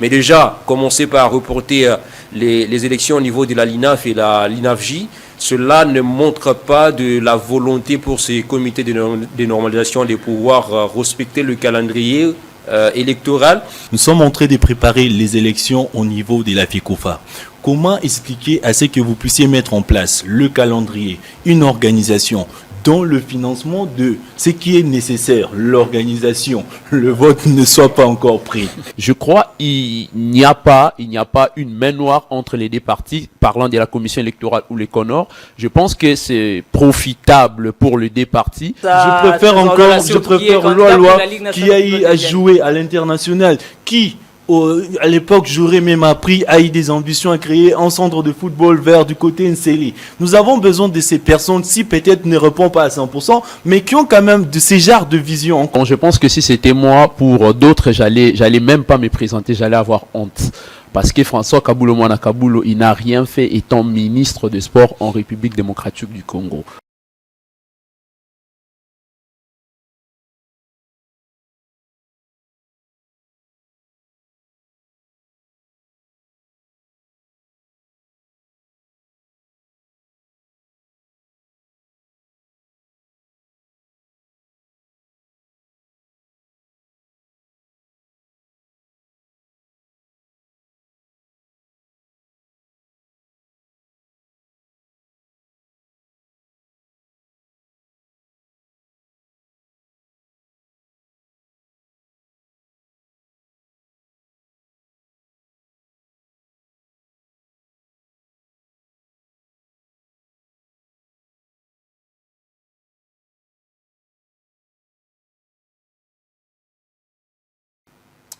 Mais déjà, commencer par reporter les élections au niveau de la LINAF et la LINAFJ, cela ne montre pas de la volonté pour ces comités de normalisation de pouvoir respecter le calendrier électoral. Nous sommes en train de préparer les élections au niveau de la FECOFA. Comment expliquer à ce que vous puissiez mettre en place le calendrier, une organisation dont le financement de ce qui est nécessaire, l'organisation, le vote ne soit pas encore pris? Je crois qu'il n'y a pas une main noire entre les deux partis, parlant de la commission électorale ou les CONOR. Je pense que c'est profitable pour les deux partis. Je préfère Loi qui aille à jouer à l'international, qui à l'époque, j'aurais même appris à y des ambitions à créer un centre de football vers du côté Nseli. Nous avons besoin de ces personnes, si peut-être ne répondent pas à 100%, mais qui ont quand même de ces genres de vision. Bon, je pense que si c'était moi, pour d'autres, j'allais même pas me présenter, j'allais avoir honte. Parce que François Kaboulo Mwana Kaboulo, il n'a rien fait étant ministre des Sports en République démocratique du Congo.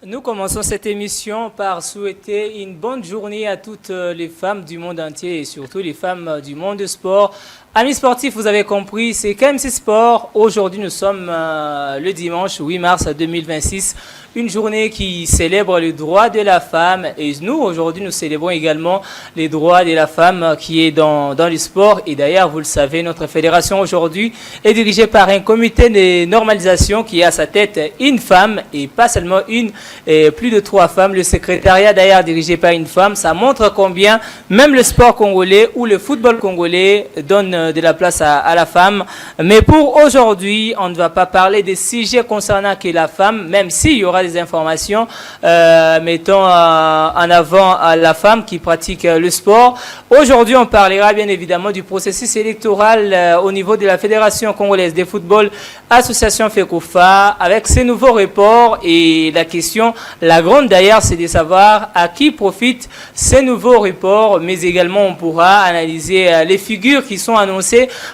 Nous commençons cette émission par souhaiter une bonne journée à toutes les femmes du monde entier et surtout les femmes du monde du sport. Amis sportifs, vous avez compris, c'est KMC Sport. Aujourd'hui, nous sommes le dimanche 8 mars 2026. Une journée qui célèbre les droits de la femme. Et nous, aujourd'hui, nous célébrons également les droits de la femme qui est dans le sport. Et d'ailleurs, vous le savez, notre fédération aujourd'hui est dirigée par un comité de normalisation qui a à sa tête une femme et pas seulement une, et plus de 3 femmes. Le secrétariat d'ailleurs dirigé par une femme. Ça montre combien même le sport congolais ou le football congolais donne de la place à la femme. Mais pour aujourd'hui, on ne va pas parler des sujets concernant que la femme, même s'il y aura des informations mettant en avant la femme qui pratique le sport. Aujourd'hui, on parlera bien évidemment du processus électoral au niveau de la Fédération congolaise de football, association FECOFA, avec ces nouveaux reports. Et la question, la grande d'ailleurs, c'est de savoir à qui profitent ces nouveaux reports, mais également on pourra analyser les figures qui sont annoncées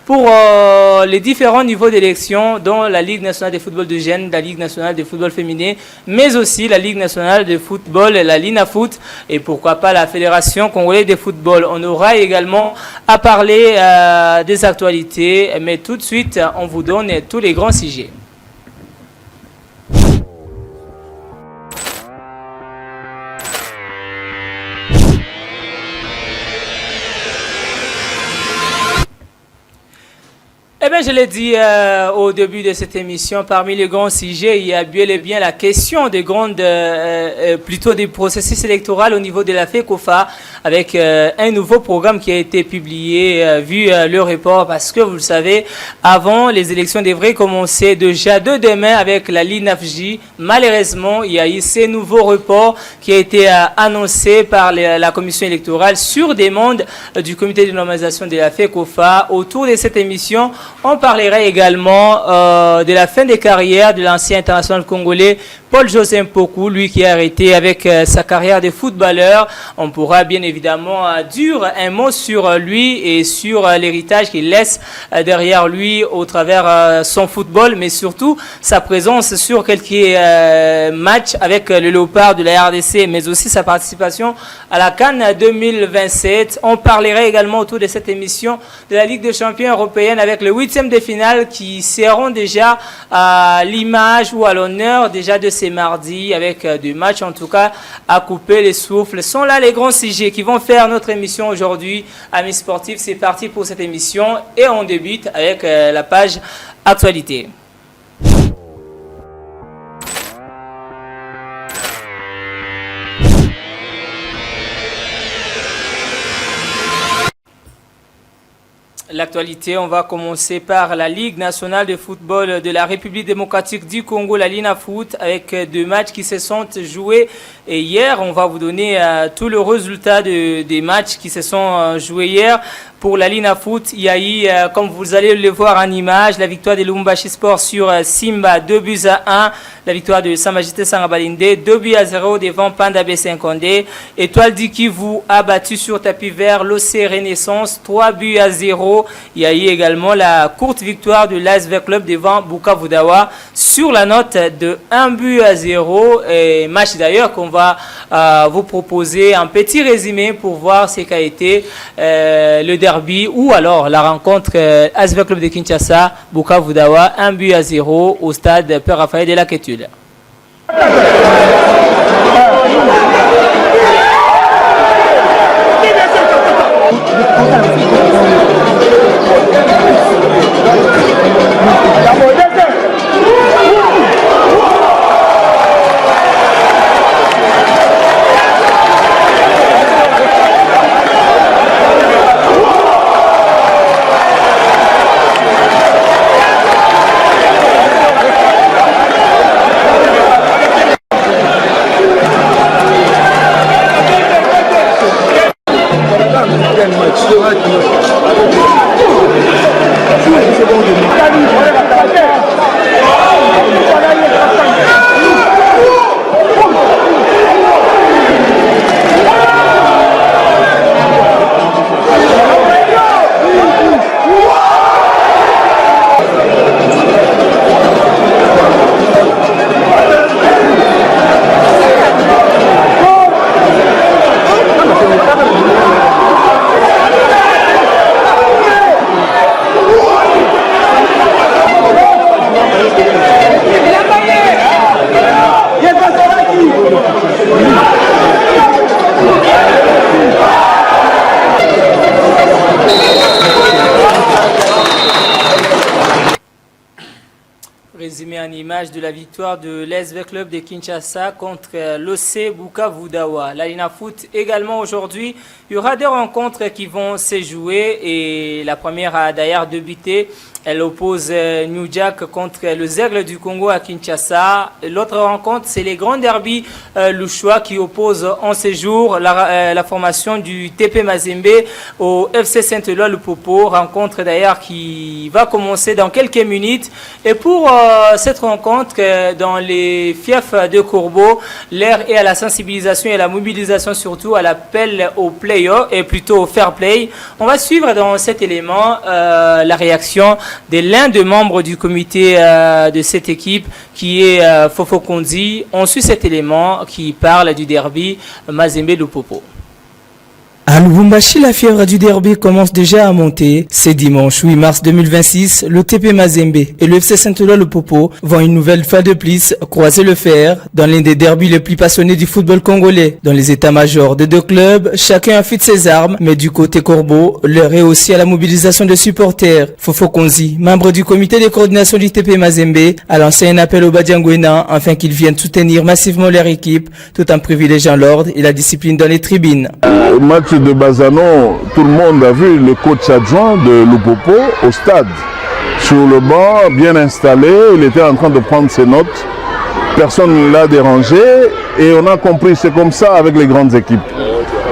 pour les différents niveaux d'élection, dont la Ligue nationale de football de jeunes, la Ligue nationale de football féminin, mais aussi la Ligue nationale de football, la LINAFOOT, et pourquoi pas la Fédération congolaise de football. On aura également à parler des actualités, mais tout de suite, on vous donne tous les grands sujets. Eh bien, je l'ai dit au début de cette émission, parmi les grands sujets, il y a bien et bien la question des plutôt des processus électoraux au niveau de la FECOFA, avec un nouveau programme qui a été publié, vu le report, parce que vous le savez, avant, les élections devraient commencer déjà de demain avec la LINAFJ. Malheureusement, il y a eu ces nouveaux reports qui a été annoncé par la commission électorale sur demande du comité de normalisation de la FECOFA. Autour de cette émission, on parlera également de la fin des carrières de l'ancien international congolais Paul-José Mpoku, lui qui a arrêté avec sa carrière de footballeur. On pourra bien évidemment dire un mot sur lui et sur l'héritage qu'il laisse derrière lui au travers son football, mais surtout sa présence sur quelques matchs avec le Léopard de la RDC, mais aussi sa participation à la CAN 2027. On parlera également autour de cette émission de la Ligue des champions européenne avec le 8e de finale qui seront déjà à l'image ou à l'honneur déjà de ces mardis avec des matchs en tout cas à couper les souffles. Sont là les grands sujets qui vont faire notre émission aujourd'hui. Amis sportifs, c'est parti pour cette émission et on débute avec la page actualité. L'actualité, on va commencer par la Ligue nationale de football de la République démocratique du Congo, la Linafoot, avec 2 matchs qui se sont joués. Et hier, on va vous donner tout le résultat des matchs qui se sont joués hier. Pour la Linafoot, il y a eu, comme vous allez le voir en image, la victoire de Lumbashi Sport sur Simba, 2-1. La victoire de Samajité Sangabalinde, 2-0 devant Panda B5 Étoile du Kivu a battu sur tapis vert l'OC Renaissance, 3-0. Il y a eu également la courte victoire de l'ASV Club devant Bukavu Dawa sur la note de 1-0. Et match d'ailleurs qu'on va vous proposer un petit résumé pour voir ce qu'a été le derby ou alors la rencontre ASV Club de Kinshasa, Bukavu Dawa, 1-0 au stade Père Raphaël de la Quétude. Résumé en image de la victoire de l'SV Club de Kinshasa contre l'OC Bukavu Dawa. La Linafoot également aujourd'hui. Il y aura 2 rencontres qui vont se jouer et la première a d'ailleurs débuté. Elle oppose New Jack contre le Zègle du Congo à Kinshasa. L'autre rencontre, c'est les grands derbies Louchois qui opposent en ce jour la formation du TP Mazembe au FC Saint-Éloi Lupopo. Rencontre d'ailleurs qui va commencer dans quelques minutes. Et pour cette rencontre, dans les fiefs de Courbeau, l'air est à la sensibilisation et à la mobilisation, surtout à l'appel au play-off et plutôt au fair play. On va suivre dans cet élément la réaction de l'un des membres du comité de cette équipe qui est Fofo Kondi. On suit cet élément qui parle du derby Mazembe-Lupopo. À Lubumbashi, la fièvre du derby commence déjà à monter. C'est dimanche 8 mars 2026, le TP Mazembe et le FC Saint-Éloi Lupopo vont une nouvelle fois de plus croiser le fer dans l'un des derbys les plus passionnés du football congolais. Dans les états-majors des 2 clubs, chacun affûte ses armes, mais du côté Corbeau, l'heure est aussi à la mobilisation des supporters. Fofo Konzi, membre du comité de coordination du TP Mazembe, a lancé un appel aux Badiangwena afin qu'ils viennent soutenir massivement leur équipe, tout en privilégiant l'ordre et la discipline dans les tribunes. Match de Bazano, tout le monde a vu le coach adjoint de Lupopo au stade. Sur le banc, bien installé, il était en train de prendre ses notes. Personne ne l'a dérangé et on a compris, c'est comme ça avec les grandes équipes.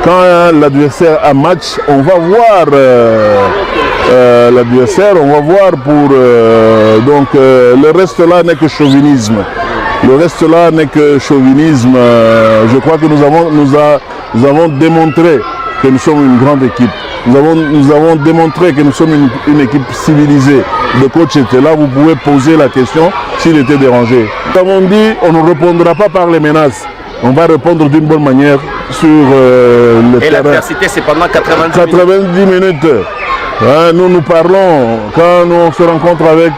Quand l'adversaire a match, on va voir l'adversaire, on va voir pour... donc le reste là n'est que chauvinisme. Le reste là n'est que chauvinisme. Je crois que nous avons démontré que nous sommes une grande équipe. Nous avons démontré que nous sommes une équipe civilisée. Le coach était là, vous pouvez poser la question s'il était dérangé. Nous avons dit, on ne répondra pas par les menaces. On va répondre d'une bonne manière sur le terrain. Et l'adversité, c'est pendant 90 minutes. Nous parlons, quand on se rencontre avec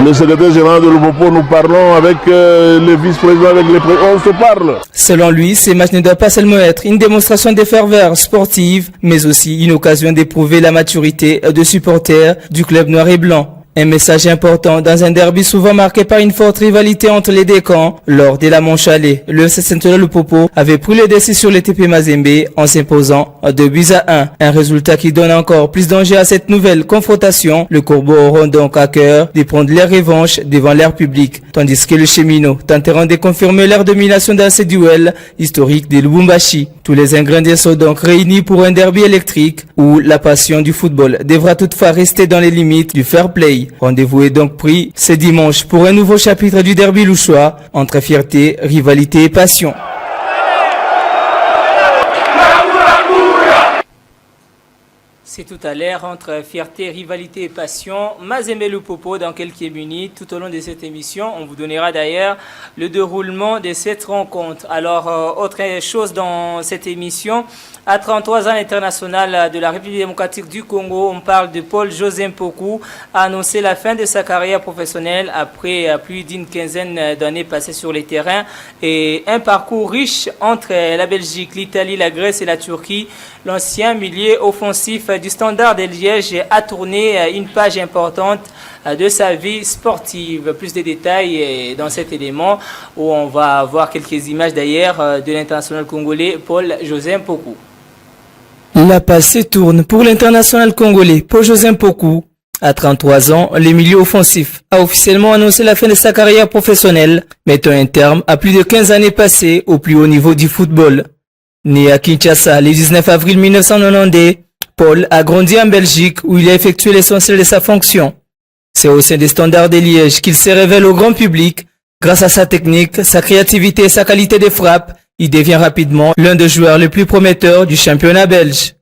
le secrétaire général de Lupopo, nous parlons avec le vice-président, avec les présidents, on se parle. Selon lui, ces matchs ne doivent pas seulement être une démonstration de ferveur sportive, mais aussi une occasion d'éprouver la maturité de supporters du club noir et blanc. Un message important dans un derby souvent marqué par une forte rivalité entre les deux camps. Lors de la manche aller, le FC Saint-Thomas-le-Popo avait pris le dessus sur le TP Mazembe en s'imposant 2-1. Un résultat qui donne encore plus danger à cette nouvelle confrontation. Le Corbeau auront donc à cœur de prendre leur revanche devant leur public, tandis que le Cheminots tenteront de confirmer leur domination dans ce duel historique de Lubumbashi. Tous les ingrédients sont donc réunis pour un derby électrique où la passion du football devra toutefois rester dans les limites du fair play. Rendez-vous est donc pris ce dimanche pour un nouveau chapitre du derby louchois entre fierté, rivalité et passion. C'est tout à l'heure entre fierté, rivalité et passion. Mazembe Lupopo dans quelques minutes. Tout au long de cette émission, on vous donnera d'ailleurs le déroulement de cette rencontre. Alors, autre chose dans cette émission, à 33 ans international de la République démocratique du Congo, on parle de Paul-José Mpoku, a annoncé la fin de sa carrière professionnelle après plus d'une quinzaine d'années passées sur les terrains et un parcours riche entre la Belgique, l'Italie, la Grèce et la Turquie. L'ancien milieu offensif du Standard de Liège a tourné une page importante de sa vie sportive. Plus de détails dans cet élément où on va voir quelques images d'ailleurs de l'international congolais Paul-José Mpoku. La passe se tourne pour l'international congolais Paul-José Mpoku. À 33 ans, le milieu offensif a officiellement annoncé la fin de sa carrière professionnelle, mettant un terme à plus de 15 années passées au plus haut niveau du football. Né à Kinshasa le 19 avril 1992, Paul a grandi en Belgique où il a effectué l'essentiel de sa fonction. C'est au sein des Standards de Liège qu'il se révèle au grand public. Grâce à sa technique, sa créativité et sa qualité de frappe, il devient rapidement l'un des joueurs les plus prometteurs du championnat belge.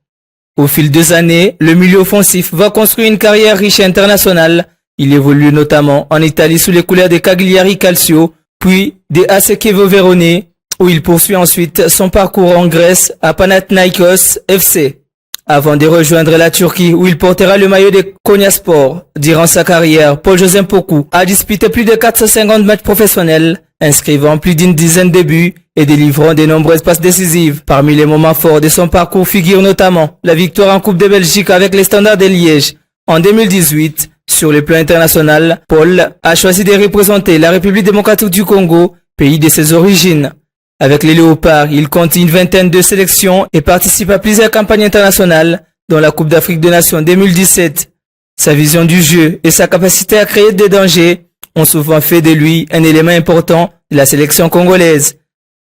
Au fil des années, le milieu offensif va construire une carrière riche et internationale. Il évolue notamment en Italie sous les couleurs de Cagliari Calcio, puis des AS Chievo Vérone, où il poursuit ensuite son parcours en Grèce à Panathinaikos FC, avant de rejoindre la Turquie où il portera le maillot de Konyaspor. Durant sa carrière, Paul-José Mpoku a disputé plus de 450 matchs professionnels, inscrivant plus d'une dizaine de buts et délivrant de nombreuses passes décisives. Parmi les moments forts de son parcours figure notamment la victoire en Coupe de Belgique avec les Standards de Liège en 2018. Sur le plan international, Paul a choisi de représenter la République démocratique du Congo, pays de ses origines. Avec les Léopards, il compte une vingtaine de sélections et participe à plusieurs campagnes internationales, dont la Coupe d'Afrique des Nations 2017. Sa vision du jeu et sa capacité à créer des dangers ont souvent fait de lui un élément important de la sélection congolaise.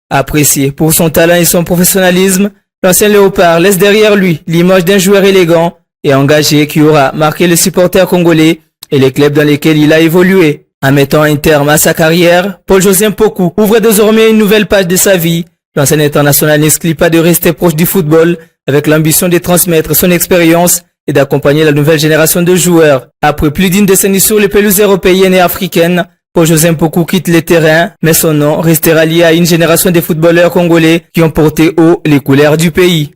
Apprécié pour son talent et son professionnalisme, l'ancien Léopard laisse derrière lui l'image d'un joueur élégant et engagé qui aura marqué les supporters congolais et les clubs dans lesquels il a évolué. En mettant un terme à sa carrière, Paul-José Mpoku ouvre désormais une nouvelle page de sa vie. L'ancien international n'exclut pas de rester proche du football avec l'ambition de transmettre son expérience et d'accompagner la nouvelle génération de joueurs. Après plus d'une décennie sur les pelouses européennes et africaines, Paul-José Mpoku quitte les terrains, mais son nom restera lié à une génération de footballeurs congolais qui ont porté haut les couleurs du pays.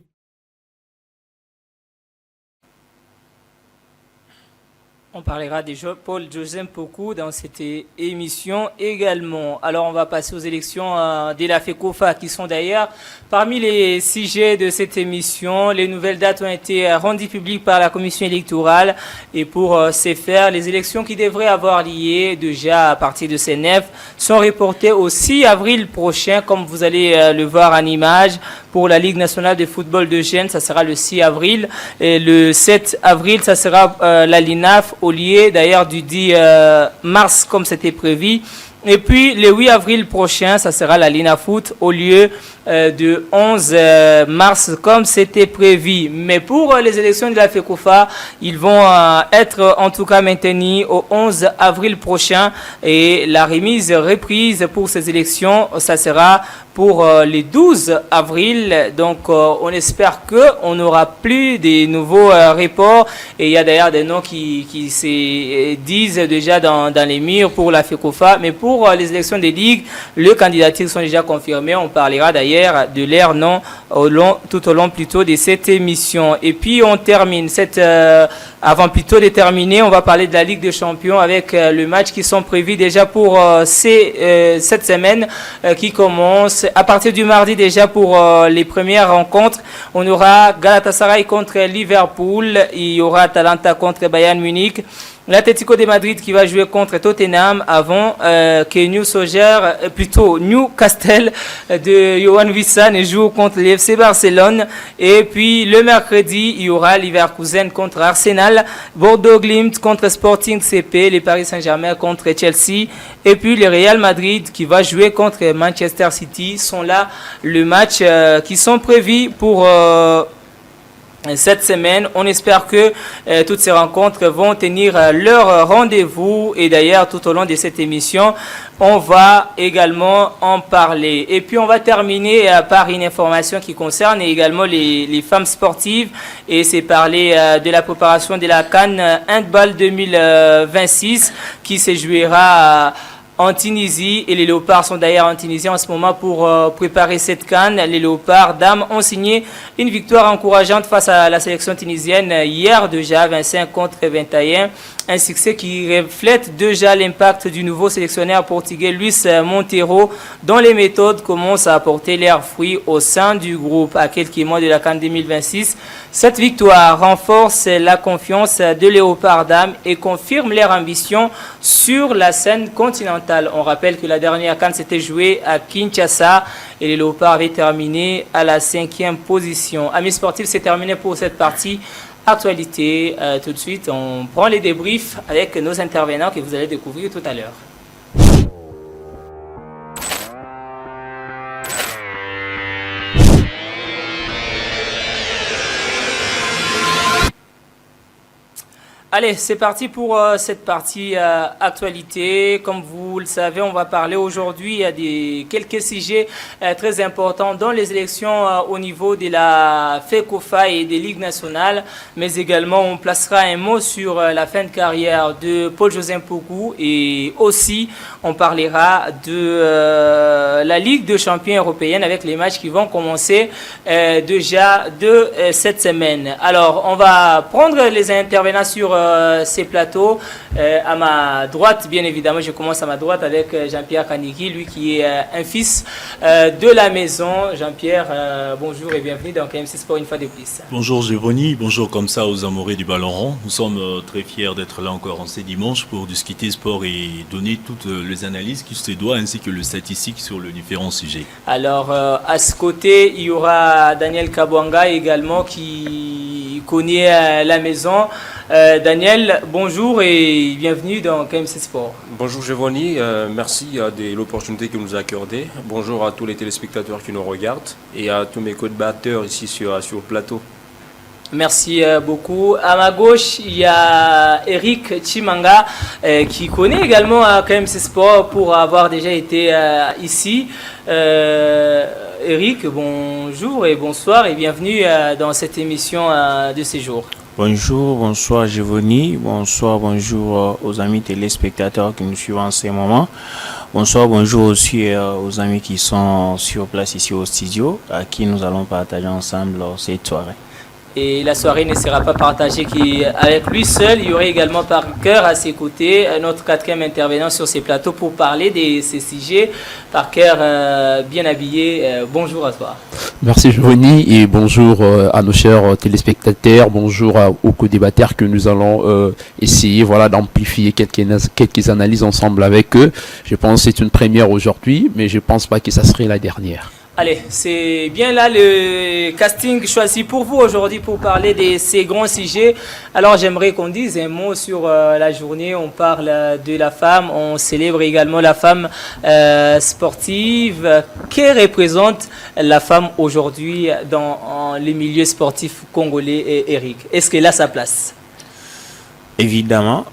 On parlera de Paul-José Mpoku dans cette émission également. Alors on va passer aux élections de la FECOFA qui sont d'ailleurs parmi les sujets de cette émission. Les nouvelles dates ont été rendues publiques par la commission électorale et pour ce faire, les élections qui devraient avoir lieu déjà à partir de ces 9 sont reportées au 6 avril prochain, comme vous allez le voir en image. Pour la Ligue nationale de football de Gênes, ça sera le 6 avril. Et le 7 avril, ça sera la LINAF au lieu d'ailleurs du 10 mars comme c'était prévu. Et puis le 8 avril prochain, ça sera la LINAFoot au lieu de 11 mars comme c'était prévu. Mais pour les élections de la FECOFA, ils vont être en tout cas maintenus au 11 avril prochain. Et la remise reprise pour ces élections, ça sera pour les 12 avril. Donc on espère qu'on n'aura plus de nouveaux reports. Et il y a d'ailleurs des noms qui se disent déjà dans les murs pour la FECOFA. Mais pour les élections des ligues, les candidatures sont déjà confirmées. On parlera d'ailleurs de leur nom tout au long plutôt de cette émission. Et puis on termine avant plutôt de terminer, on va parler de la Ligue des Champions avec le match qui sont prévus déjà pour cette semaine qui commence à partir du mardi déjà pour les premières rencontres. On aura Galatasaray contre Liverpool, il y aura Atalanta contre Bayern Munich. L'Atlético de Madrid qui va jouer contre Tottenham avant que Newcastle de Johan Wissam joue contre l'FC Barcelone. Et puis le mercredi, il y aura Leverkusen contre Arsenal, Bordeaux Glimt contre Sporting CP, les Paris Saint-Germain contre Chelsea. Et puis le Real Madrid qui va jouer contre Manchester City. Sont là les matchs qui sont prévus pour... cette semaine. On espère que toutes ces rencontres vont tenir leur rendez-vous et d'ailleurs tout au long de cette émission on va également en parler. Et puis on va terminer par une information qui concerne également les femmes sportives et c'est parler de la préparation de la CAN Handball 2026 qui se jouera en Tunisie et les Léopards sont d'ailleurs en Tunisie en ce moment pour préparer cette CAN. Les Léopards dames ont signé une victoire encourageante face à la sélection tunisienne hier déjà 25 contre 21. Un succès qui reflète déjà l'impact du nouveau sélectionneur portugais Luis Monteiro dont les méthodes commencent à apporter leurs fruits au sein du groupe. À quelques mois de la CAN 2026, cette victoire renforce la confiance des Léopards dames et confirme leur ambition sur la scène continentale. On rappelle que la dernière CAN s'était jouée à Kinshasa et les Léopards avaient terminé à la 5e position. Amis sportifs, c'est terminé pour cette partie. Actualité, tout de suite, on prend les débriefs avec nos intervenants que vous allez découvrir tout à l'heure. Allez, c'est parti pour cette partie actualité. Comme vous le savez, on va parler aujourd'hui de quelques sujets très importants dans les élections au niveau de la FECOFA et des ligues nationales. Mais également, on placera un mot sur la fin de carrière de Paul-José Mpoku. Et aussi, on parlera de la Ligue de champions européenne avec les matchs qui vont commencer déjà de cette semaine. Alors, on va prendre les intervenants sur ces plateaux. À ma droite, bien évidemment, je commence à ma droite avec Jean-Pierre Kaniki, lui qui est un fils de la maison. Jean-Pierre, bonjour et bienvenue dans KMC Sport une fois de plus. Bonjour Gévoni, bonjour comme ça aux amoureux du ballon rond. Nous sommes très fiers d'être là encore en ce dimanche pour discuter sport et donner toutes les analyses qui se doivent ainsi que le statistique sur les différents sujets. Alors, à ce côté, il y aura Daniel Kabwanga également qui connaît la maison. Daniel, bonjour et bienvenue dans KMC Sport. Bonjour Giovanni, merci de l'opportunité que vous nous accordez. Bonjour à tous les téléspectateurs qui nous regardent et à tous mes co-débatteurs ici sur le plateau. Merci beaucoup. À ma gauche, il y a Eric Chimanga qui connaît également KMC Sport pour avoir déjà été ici. Eric, bonjour et bonsoir et bienvenue dans cette émission de ces jours. Bonjour, bonsoir Giovanni, bonjour aux amis téléspectateurs qui nous suivent en ce moment. Bonsoir, bonjour aussi aux amis qui sont sur place ici au studio, à qui nous allons partager ensemble cette soirée. Et la soirée ne sera pas partagée avec lui seul. Il y aurait également Parker à ses côtés, notre quatrième intervenant sur ces plateaux pour parler de ces sujets. Parker, bien habillé, bonjour à toi. Merci Giovanni et bonjour à nos chers téléspectateurs, bonjour aux co-débatteurs que nous allons essayer d'amplifier quelques analyses ensemble avec eux. Je pense que c'est une première aujourd'hui, mais je ne pense pas que ça serait la dernière. Allez, c'est bien là le casting choisi pour vous aujourd'hui pour parler de ces grands sujets. Alors j'aimerais qu'on dise un mot sur la journée. On parle de la femme, on célèbre également la femme sportive. Que représente la femme aujourd'hui dans les milieux sportifs congolais, Eric? Est-ce qu'elle a sa place? Évidemment,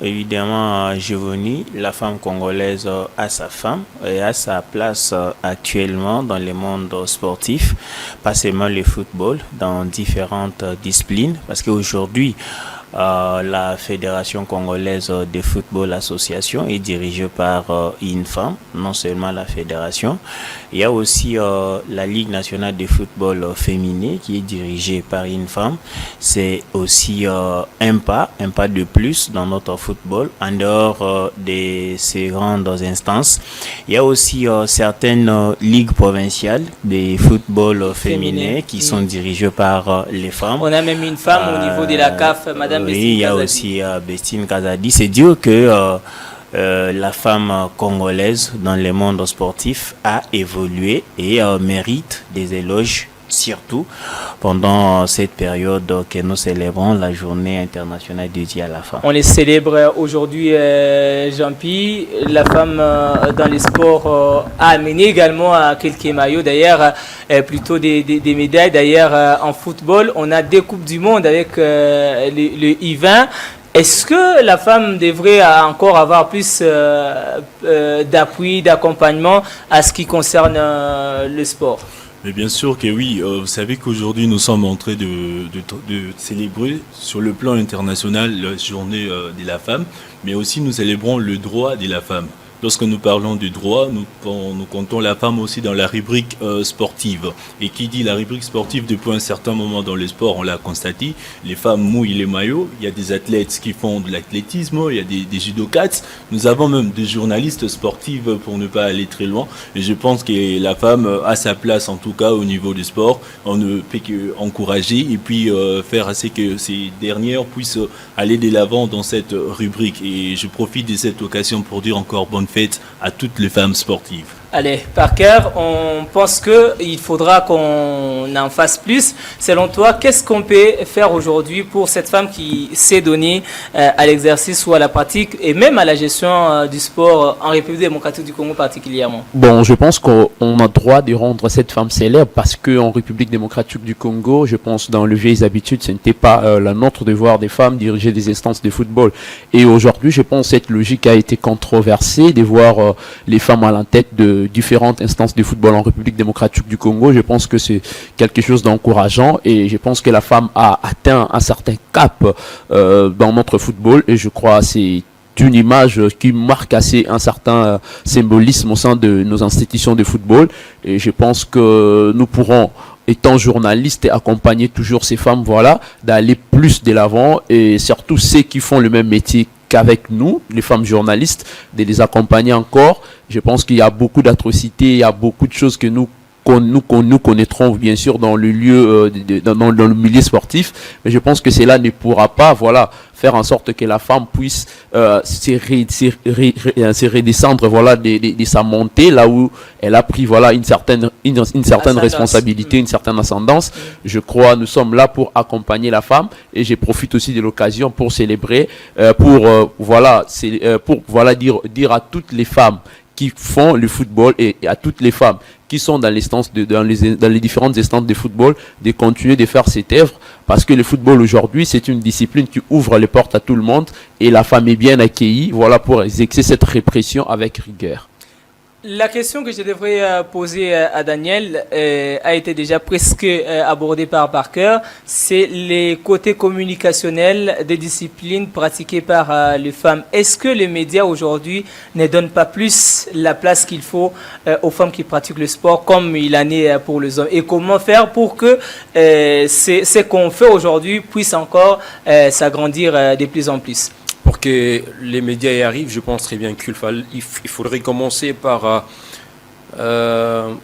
Giovanni, la femme congolaise a sa femme et a sa place actuellement dans le monde sportif, pas seulement le football, dans différentes disciplines, parce qu'aujourd'hui, la Fédération congolaise de football association est dirigée par une femme, non seulement la fédération. Il y a aussi la Ligue nationale de football féminin qui est dirigée par une femme. C'est aussi un pas de plus dans notre football, en dehors de ces grandes instances. Il y a aussi certaines ligues provinciales de football féminin qui sont dirigées par les femmes. On a même une femme au niveau de la CAF, Madame Madame Oui, Bestine il y a Kazadi. aussi Bestine Kazadi. C'est dire que la femme congolaise dans le monde sportif a évolué et mérite des éloges, surtout pendant cette période que nous célébrons la journée internationale dédiée à la femme. On les célèbre aujourd'hui, Jean-Pierre. La femme dans les sports a amené également à quelques maillots, d'ailleurs, plutôt des médailles. D'ailleurs, en football, on a des Coupes du Monde avec le I-20. Est-ce que la femme devrait encore avoir plus d'appui, d'accompagnement à ce qui concerne le sport? Mais bien sûr que oui, vous savez qu'aujourd'hui nous sommes en train de célébrer sur le plan international la journée de la femme, mais aussi nous célébrons le droit de la femme. Lorsque nous parlons du droit, nous comptons la femme aussi dans la rubrique sportive. Et qui dit la rubrique sportive, depuis un certain moment dans le sport, on l'a constaté, les femmes mouillent les maillots, il y a des athlètes qui font de l'athlétisme, il y a des judokas, nous avons même des journalistes sportives pour ne pas aller très loin. Et je pense que la femme a sa place en tout cas au niveau du sport. On ne peut qu'encourager et puis faire assez que ces dernières puissent aller de l'avant dans cette rubrique. Et je profite de cette occasion pour dire encore bonne fête à toutes les femmes sportives. Allez, Parker, on pense qu'il faudra qu'on en fasse plus. Selon toi, qu'est-ce qu'on peut faire aujourd'hui pour cette femme qui s'est donnée à l'exercice ou à la pratique et même à la gestion du sport en République démocratique du Congo particulièrement? Bon, je pense qu'on a droit de rendre cette femme célèbre parce qu'en République démocratique du Congo, je pense dans les vieilles habitudes, ce n'était pas notre devoir des femmes diriger des instances de football. Et aujourd'hui, je pense que cette logique a été controversée de voir les femmes à la tête de différentes instances de football en République démocratique du Congo. Je pense que c'est quelque chose d'encourageant et je pense que la femme a atteint un certain cap dans notre football et je crois que c'est une image qui marque assez un certain symbolisme au sein de nos institutions de football et je pense que nous pourrons, étant journalistes, accompagner toujours ces femmes, voilà, d'aller plus de l'avant et surtout ceux qui font le même métier qu'avec nous, les femmes journalistes, de les accompagner encore. Je pense qu'il y a beaucoup d'atrocités, il y a beaucoup de choses que nous connaîtrons bien sûr dans le lieu, dans le milieu sportif, mais je pense que cela ne pourra pas, voilà, faire en sorte que la femme puisse se redescendre, voilà, de sa montée là où elle a pris, voilà, une certaine responsabilité, une certaine ascendance. Je crois nous sommes là pour accompagner la femme et je profite aussi de l'occasion pour célébrer, pour dire à toutes les femmes qui font le football et à toutes les femmes qui sont dans les différentes instances de football de continuer de faire cette œuvre parce que le football aujourd'hui c'est une discipline qui ouvre les portes à tout le monde et la femme est bien accueillie, voilà, pour exercer cette répression avec rigueur. La question que je devrais poser à Daniel a été déjà presque abordée par Parker. C'est les côtés communicationnels des disciplines pratiquées par les femmes. Est-ce que les médias aujourd'hui ne donnent pas plus la place qu'il faut aux femmes qui pratiquent le sport comme il en est pour les hommes? Et comment faire pour que ce qu'on fait aujourd'hui puisse encore s'agrandir de plus en plus? Pour que les médias y arrivent, je pense très bien qu'il faudrait commencer par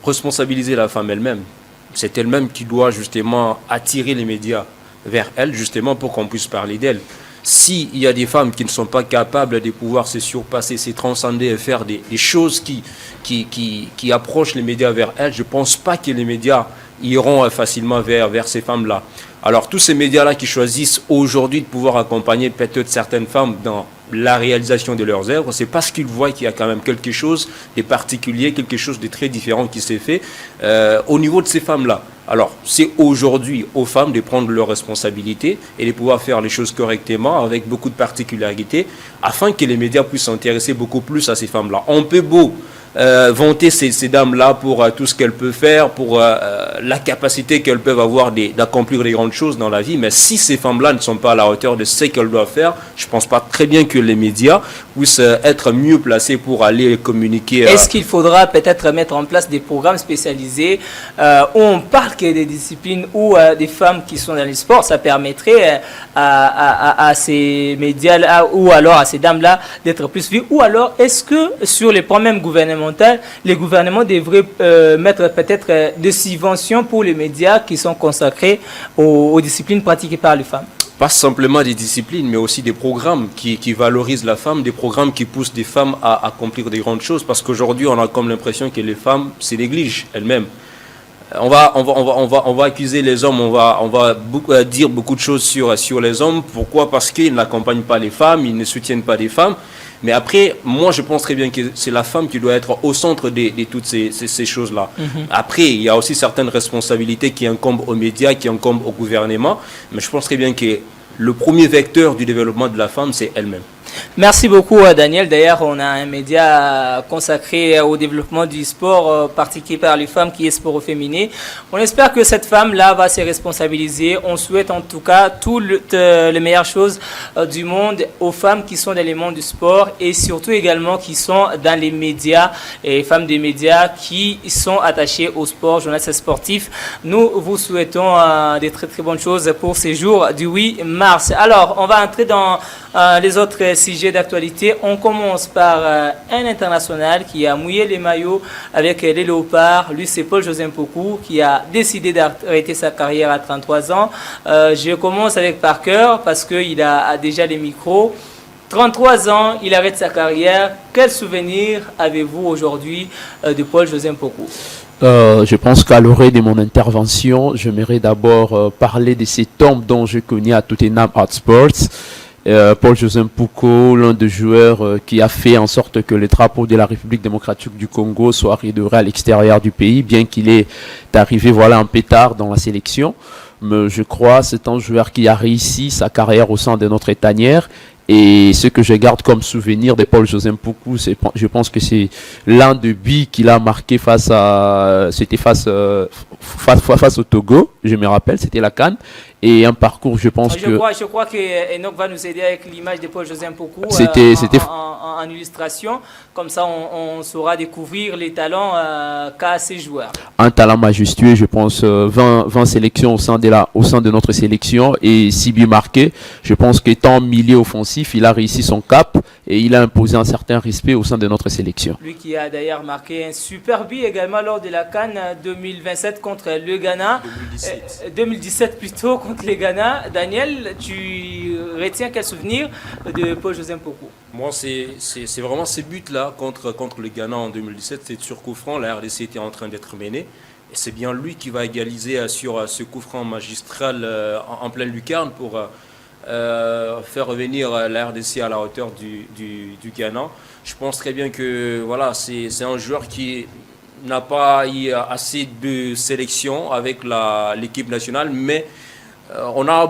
responsabiliser la femme elle-même. C'est elle-même qui doit justement attirer les médias vers elle, justement pour qu'on puisse parler d'elle. S'il y a des femmes qui ne sont pas capables de pouvoir se surpasser, se transcender et faire des choses qui approchent les médias vers elles, je ne pense pas que les médias iront facilement vers ces femmes-là. Alors tous ces médias-là qui choisissent aujourd'hui de pouvoir accompagner peut-être certaines femmes dans la réalisation de leurs œuvres, c'est parce qu'ils voient qu'il y a quand même quelque chose de particulier, quelque chose de très différent qui s'est fait au niveau de ces femmes-là. Alors c'est aujourd'hui aux femmes de prendre leurs responsabilités et de pouvoir faire les choses correctement avec beaucoup de particularités afin que les médias puissent s'intéresser beaucoup plus à ces femmes-là. On peut beau vanter ces dames-là pour tout ce qu'elles peuvent faire, pour la capacité qu'elles peuvent avoir d'accomplir des grandes choses dans la vie, mais si ces femmes-là ne sont pas à la hauteur de ce qu'elles doivent faire, je ne pense pas très bien que les médias puissent être mieux placés pour aller communiquer. Est-ce qu'il faudra peut-être mettre en place des programmes spécialisés où on parle que des disciplines ou des femmes qui sont dans les sports, ça permettrait à ces médias-là ou alors à ces dames-là d'être plus vues, ou alors est-ce que sur les problèmes gouvernementaux, les gouvernements devraient mettre peut-être des subventions pour les médias qui sont consacrés aux disciplines pratiquées par les femmes? pas simplement des disciplines, mais aussi des programmes qui valorisent la femme, des programmes qui poussent des femmes à accomplir des grandes choses. Parce qu'aujourd'hui, on a comme l'impression que les femmes se négligent elles-mêmes. On va accuser les hommes, on va dire beaucoup de choses sur les hommes. Pourquoi? Parce qu'ils n'accompagnent pas les femmes, ils ne soutiennent pas les femmes. Mais après, moi, je pense très bien que c'est la femme qui doit être au centre de toutes ces choses-là. Après, il y a aussi certaines responsabilités qui incombent aux médias, qui incombent au gouvernement. Mais je pense très bien que le premier vecteur du développement de la femme, c'est elle-même. Merci beaucoup, Daniel. D'ailleurs, on a un média consacré au développement du sport pratiqué par les femmes qui est Sport au féminin. On espère que cette femme-là va se responsabiliser. On souhaite en tout cas toutes les meilleures choses du monde aux femmes qui sont dans les mondes du sport et surtout également qui sont dans les médias et femmes des médias qui sont attachées au sport, journalistes sportifs. Nous vous souhaitons des très très bonnes choses pour ces jours du 8 mars. Alors, on va entrer dans les autres sujets d'actualité. On commence par un international qui a mouillé les maillots avec les Léopards. Lui, c'est Paul-José Mpoku qui a décidé d'arrêter sa carrière à 33 ans. Je commence avec Parker parce qu'il a déjà les micros. 33 ans, il arrête sa carrière. Quel souvenir avez-vous aujourd'hui de Paul-José Mpoku? Je pense qu'à l'orée de mon intervention, j'aimerais d'abord parler de cet homme dont je connais à Tottenham Hotspur. Paul-José Mpoku, l'un des joueurs qui a fait en sorte que le drapeau de la République démocratique du Congo soit redoré à l'extérieur du pays, bien qu'il est arrivé en pétard dans la sélection. Mais je crois que c'est un joueur qui a réussi sa carrière au sein de notre tanière. Et ce que je garde comme souvenir de Paul-José Mpoku, je pense que c'est l'un des buts qu'il a marqué face au Togo, je me rappelle, c'était la CAN. Et un parcours, je pense je crois que Enoch va nous aider avec l'image de Paul-José Mpoku en illustration. Comme ça, on saura découvrir les talents qu'a ces joueurs. Un talent majestueux, je pense, 20 sélections au sein de notre sélection et 6 buts marqués. Je pense qu'étant milieu offensif, il a réussi son cap et il a imposé un certain respect au sein de notre sélection. Lui qui a d'ailleurs marqué un super but également lors de la CAN 2027 contre le Ghana. 2017 plutôt contre le Ghana. Daniel, tu retiens quel souvenir de Paul-José Mpoku? Moi, c'est vraiment ces buts-là contre le Ghana en 2017. C'est sur coup franc, la RDC était en train d'être menée. Et c'est bien lui qui va égaliser sur ce coup franc magistral en pleine lucarne pour faire revenir la RDC à la hauteur du Ghana. Je pense très bien que c'est un joueur qui n'a pas eu assez de sélection avec l'équipe nationale, mais on a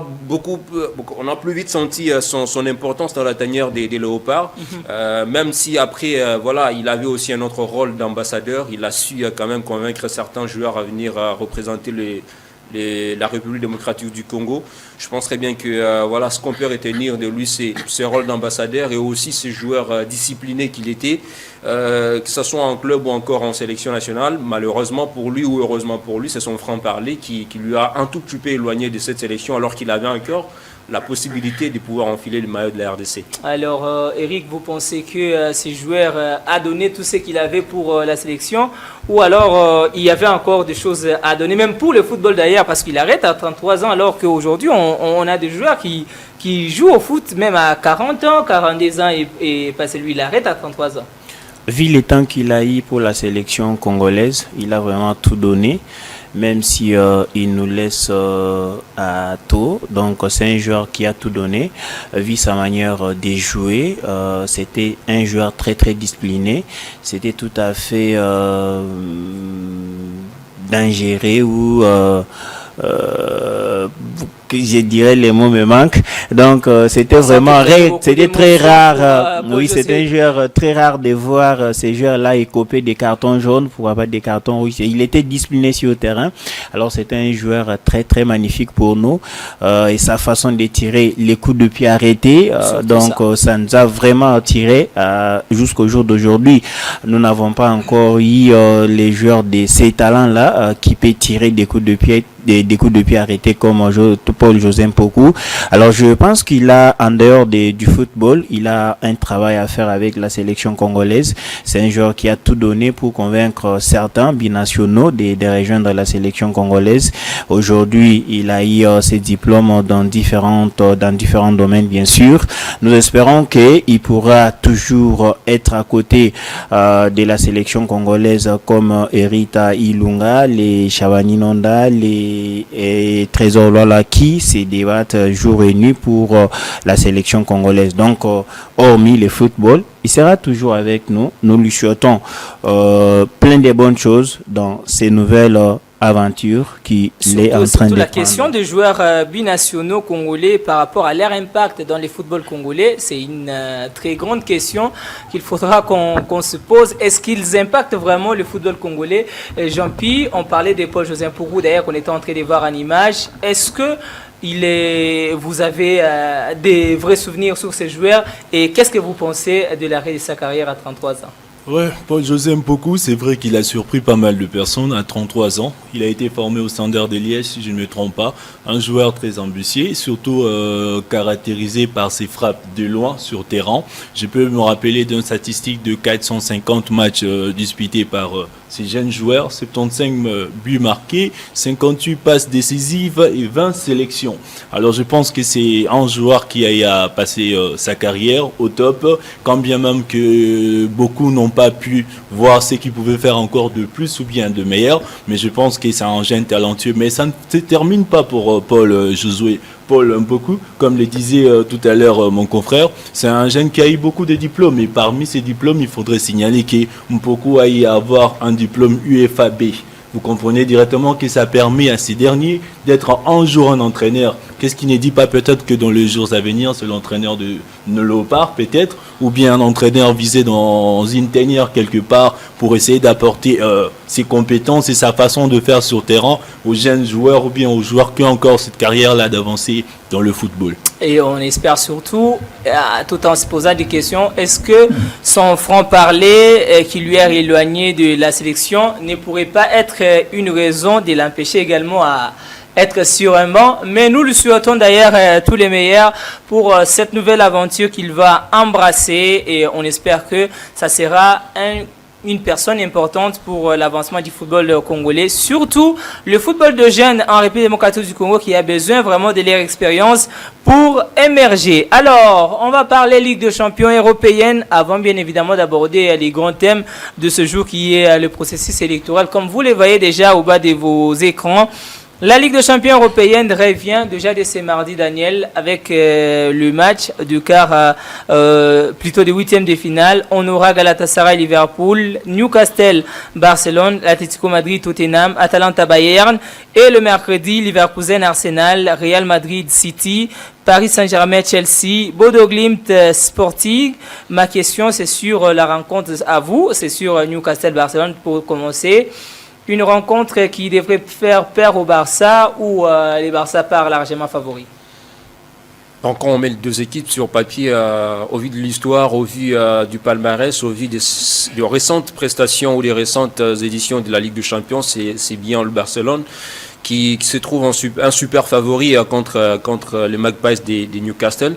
plus vite senti son importance dans la tanière des Léopards, même si après, il avait aussi un autre rôle d'ambassadeur. Il a su quand même convaincre certains joueurs à venir représenter la République démocratique du Congo. Je pense très bien que ce qu'on peut retenir de lui, c'est ce rôle d'ambassadeur et aussi ce joueur discipliné qu'il était, que ce soit en club ou encore en sélection nationale. Malheureusement pour lui ou heureusement pour lui, c'est son franc-parler qui lui a un tout petit peu éloigné de cette sélection alors qu'il avait encore la possibilité de pouvoir enfiler le maillot de la RDC. Alors, Eric, vous pensez que ce joueur a donné tout ce qu'il avait pour la sélection ou alors il y avait encore des choses à donner, même pour le football d'ailleurs, parce qu'il arrête à 33 ans alors qu'aujourd'hui, on a des joueurs qui jouent au foot même à 40 ans, 42 ans et parce que lui, il arrête à 33 ans. Vu le temps qu'il a eu pour la sélection congolaise, il a vraiment tout donné. Même si il nous laisse à tôt. Donc c'est un joueur qui a tout donné. Vu sa manière de jouer, c'était un joueur très très discipliné. C'était tout à fait dangereux ou je dirais les mots me manquent. Donc c'était vraiment c'était très rare. Oui, c'était un joueur très rare de voir ces joueurs-là écoper des cartons jaunes, pourquoi pas des cartons rouges. Il était discipliné sur le terrain. Alors c'était un joueur très très magnifique pour nous et sa façon de tirer les coups de pied arrêtés. Ça nous a vraiment attiré jusqu'au jour d'aujourd'hui. Nous n'avons pas encore eu les joueurs de ces talents-là qui peuvent tirer des coups de pied arrêtés comme Paul José Mpoku. Alors je pense qu'il a, en dehors du football, il a un travail à faire avec la sélection congolaise. C'est un joueur qui a tout donné pour convaincre certains binationaux de rejoindre la sélection congolaise. Aujourd'hui, il a eu ses diplômes dans différents domaines, bien sûr. Nous espérons qu'il pourra toujours être à côté de la sélection congolaise comme Erita Ilunga, les Chavani Nonda, les Trésor Lola qui se débattent jour et nuit pour la sélection congolaise. Donc, hormis le football, il sera toujours avec nous. Nous lui souhaitons plein de bonnes choses dans ces nouvelles aventure qui est en train de la question des joueurs binationaux congolais par rapport à leur impact dans le football congolais, c'est une très grande question qu'il faudra qu'on se pose. Est-ce qu'ils impactent vraiment le football congolais? Jean-Pierre, on parlait de Paul José Mpoku d'ailleurs qu'on était en train de voir en image. Est-ce que vous avez des vrais souvenirs sur ces joueurs et qu'est-ce que vous pensez de l'arrêt de sa carrière à 33 ans? Ouais, Paul José Mpoku, c'est vrai qu'il a surpris pas mal de personnes à 33 ans. Il a été formé au Standard de Liège, si je ne me trompe pas. Un joueur très ambitieux, surtout caractérisé par ses frappes de loin sur terrain. Je peux me rappeler d'une statistique de 450 matchs disputés par ces jeunes joueurs, 75 buts marqués, 58 passes décisives et 20 sélections. Alors je pense que c'est un joueur qui a passé sa carrière au top, quand bien même que beaucoup n'ont pas pu voir ce qu'il pouvait faire encore de plus ou bien de meilleur, mais je pense que c'est un jeune talentueux. Mais ça ne se termine pas pour Paul Mpoku, comme le disait tout à l'heure mon confrère. C'est un jeune qui a eu beaucoup de diplômes, et parmi ces diplômes, il faudrait signaler que Mpoku a eu à avoir un diplôme UEFA B. Vous comprenez directement que ça permet à ces derniers d'être un jour un entraîneur. Qu'est-ce qui ne dit pas peut-être que dans les jours à venir, c'est l'entraîneur de Léopard peut-être, ou bien un entraîneur visé dans une tanière quelque part pour essayer d'apporter ses compétences et sa façon de faire sur terrain aux jeunes joueurs ou bien aux joueurs qui ont encore cette carrière-là d'avancer dans le football. Et on espère surtout, tout en se posant des questions, est-ce que son franc-parler qui lui est éloigné de la sélection ne pourrait pas être une raison de l'empêcher également à être sur un banc? Mais nous lui souhaitons d'ailleurs tous les meilleurs pour cette nouvelle aventure qu'il va embrasser et on espère que ça sera une personne importante pour l'avancement du football congolais, surtout le football de jeunes en République démocratique du Congo qui a besoin vraiment de leur expérience pour émerger. Alors, on va parler Ligue des champions européenne avant bien évidemment d'aborder les grands thèmes de ce jour qui est le processus électoral. Comme vous le voyez déjà au bas de vos écrans, la Ligue des champions européenne revient déjà de ce mardi, Daniel, avec le match du quart, plutôt des huitièmes de finale. On aura Galatasaray, Liverpool, Newcastle, Barcelone, Atlético Madrid, Tottenham, Atalanta, Bayern. Et le mercredi, Leverkusen, Arsenal, Real Madrid, City, Paris Saint-Germain, Chelsea, Bodo Glimt, Sporting. Ma question, c'est sur la rencontre à vous, c'est sur Newcastle, Barcelone pour commencer. Une rencontre qui devrait faire peur au Barça ou les Barça part largement favoris? Donc quand on met les deux équipes sur papier, au vu de l'histoire, au vu du palmarès, au vu des récentes prestations ou des récentes éditions de la Ligue des Champions, c'est bien le Barcelone qui se trouve un super favori contre les Magpies des Newcastle.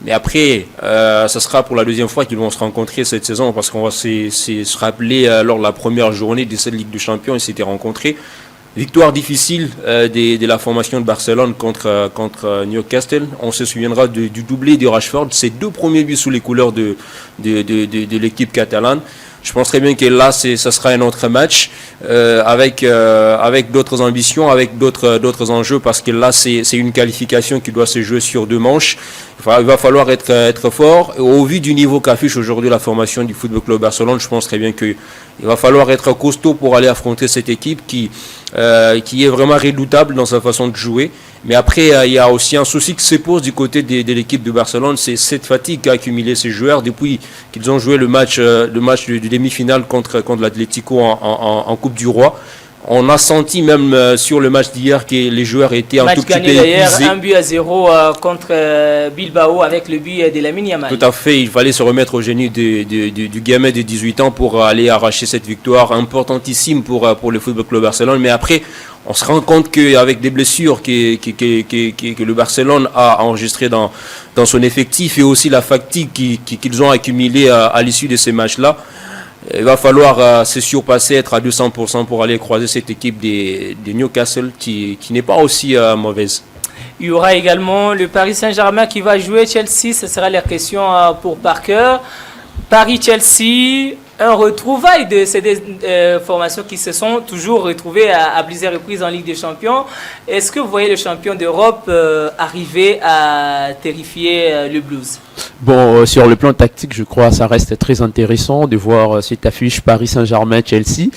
Mais après, ça sera pour la deuxième fois qu'ils vont se rencontrer cette saison parce qu'on va se rappeler lors de la première journée de cette Ligue des Champions, ils s'étaient rencontrés. Victoire difficile de la formation de Barcelone contre Newcastle. On se souviendra du doublé de Rashford, ses deux premiers buts sous les couleurs de l'équipe catalane. Je pense très bien que là, ça sera un autre match avec d'autres ambitions, avec d'autres enjeux, parce que là, c'est une qualification qui doit se jouer sur 2 manches. Il va falloir être fort. Au vu du niveau qu'affiche aujourd'hui la formation du Football Club Barcelone, je pense très bien qu'il va falloir être costaud pour aller affronter cette équipe qui est vraiment redoutable dans sa façon de jouer. Mais après, il y a aussi un souci qui se pose du côté de l'équipe de Barcelone, c'est cette fatigue qu'a accumulé ces joueurs depuis qu'ils ont joué le match de demi-finale contre l'Atlético en Coupe du Roi. On a senti même sur le match d'hier que les joueurs étaient un tout petit peu épuisés. 1-0 contre Bilbao avec le but de Lamine Yamal. Tout à fait, il fallait se remettre au génie du gamin de 18 ans pour aller arracher cette victoire importantissime pour le Football Club Barcelone. Mais après, on se rend compte qu'avec des blessures que le Barcelone a enregistrées dans son effectif et aussi la fatigue qu'ils ont accumulée à l'issue de ces matchs-là, il va falloir se surpasser, être à 200% pour aller croiser cette équipe de Newcastle qui n'est pas aussi mauvaise. Il y aura également le Paris Saint-Germain qui va jouer Chelsea. Ce sera la question pour Parker. Paris-Chelsea, un retrouvaille de ces deux formations qui se sont toujours retrouvées à plusieurs reprises en Ligue des Champions. Est-ce que vous voyez le champion d'Europe arriver à terrifier le Blues? Bon, sur le plan tactique, je crois que ça reste très intéressant de voir cette affiche Paris Saint-Germain-Chelsea.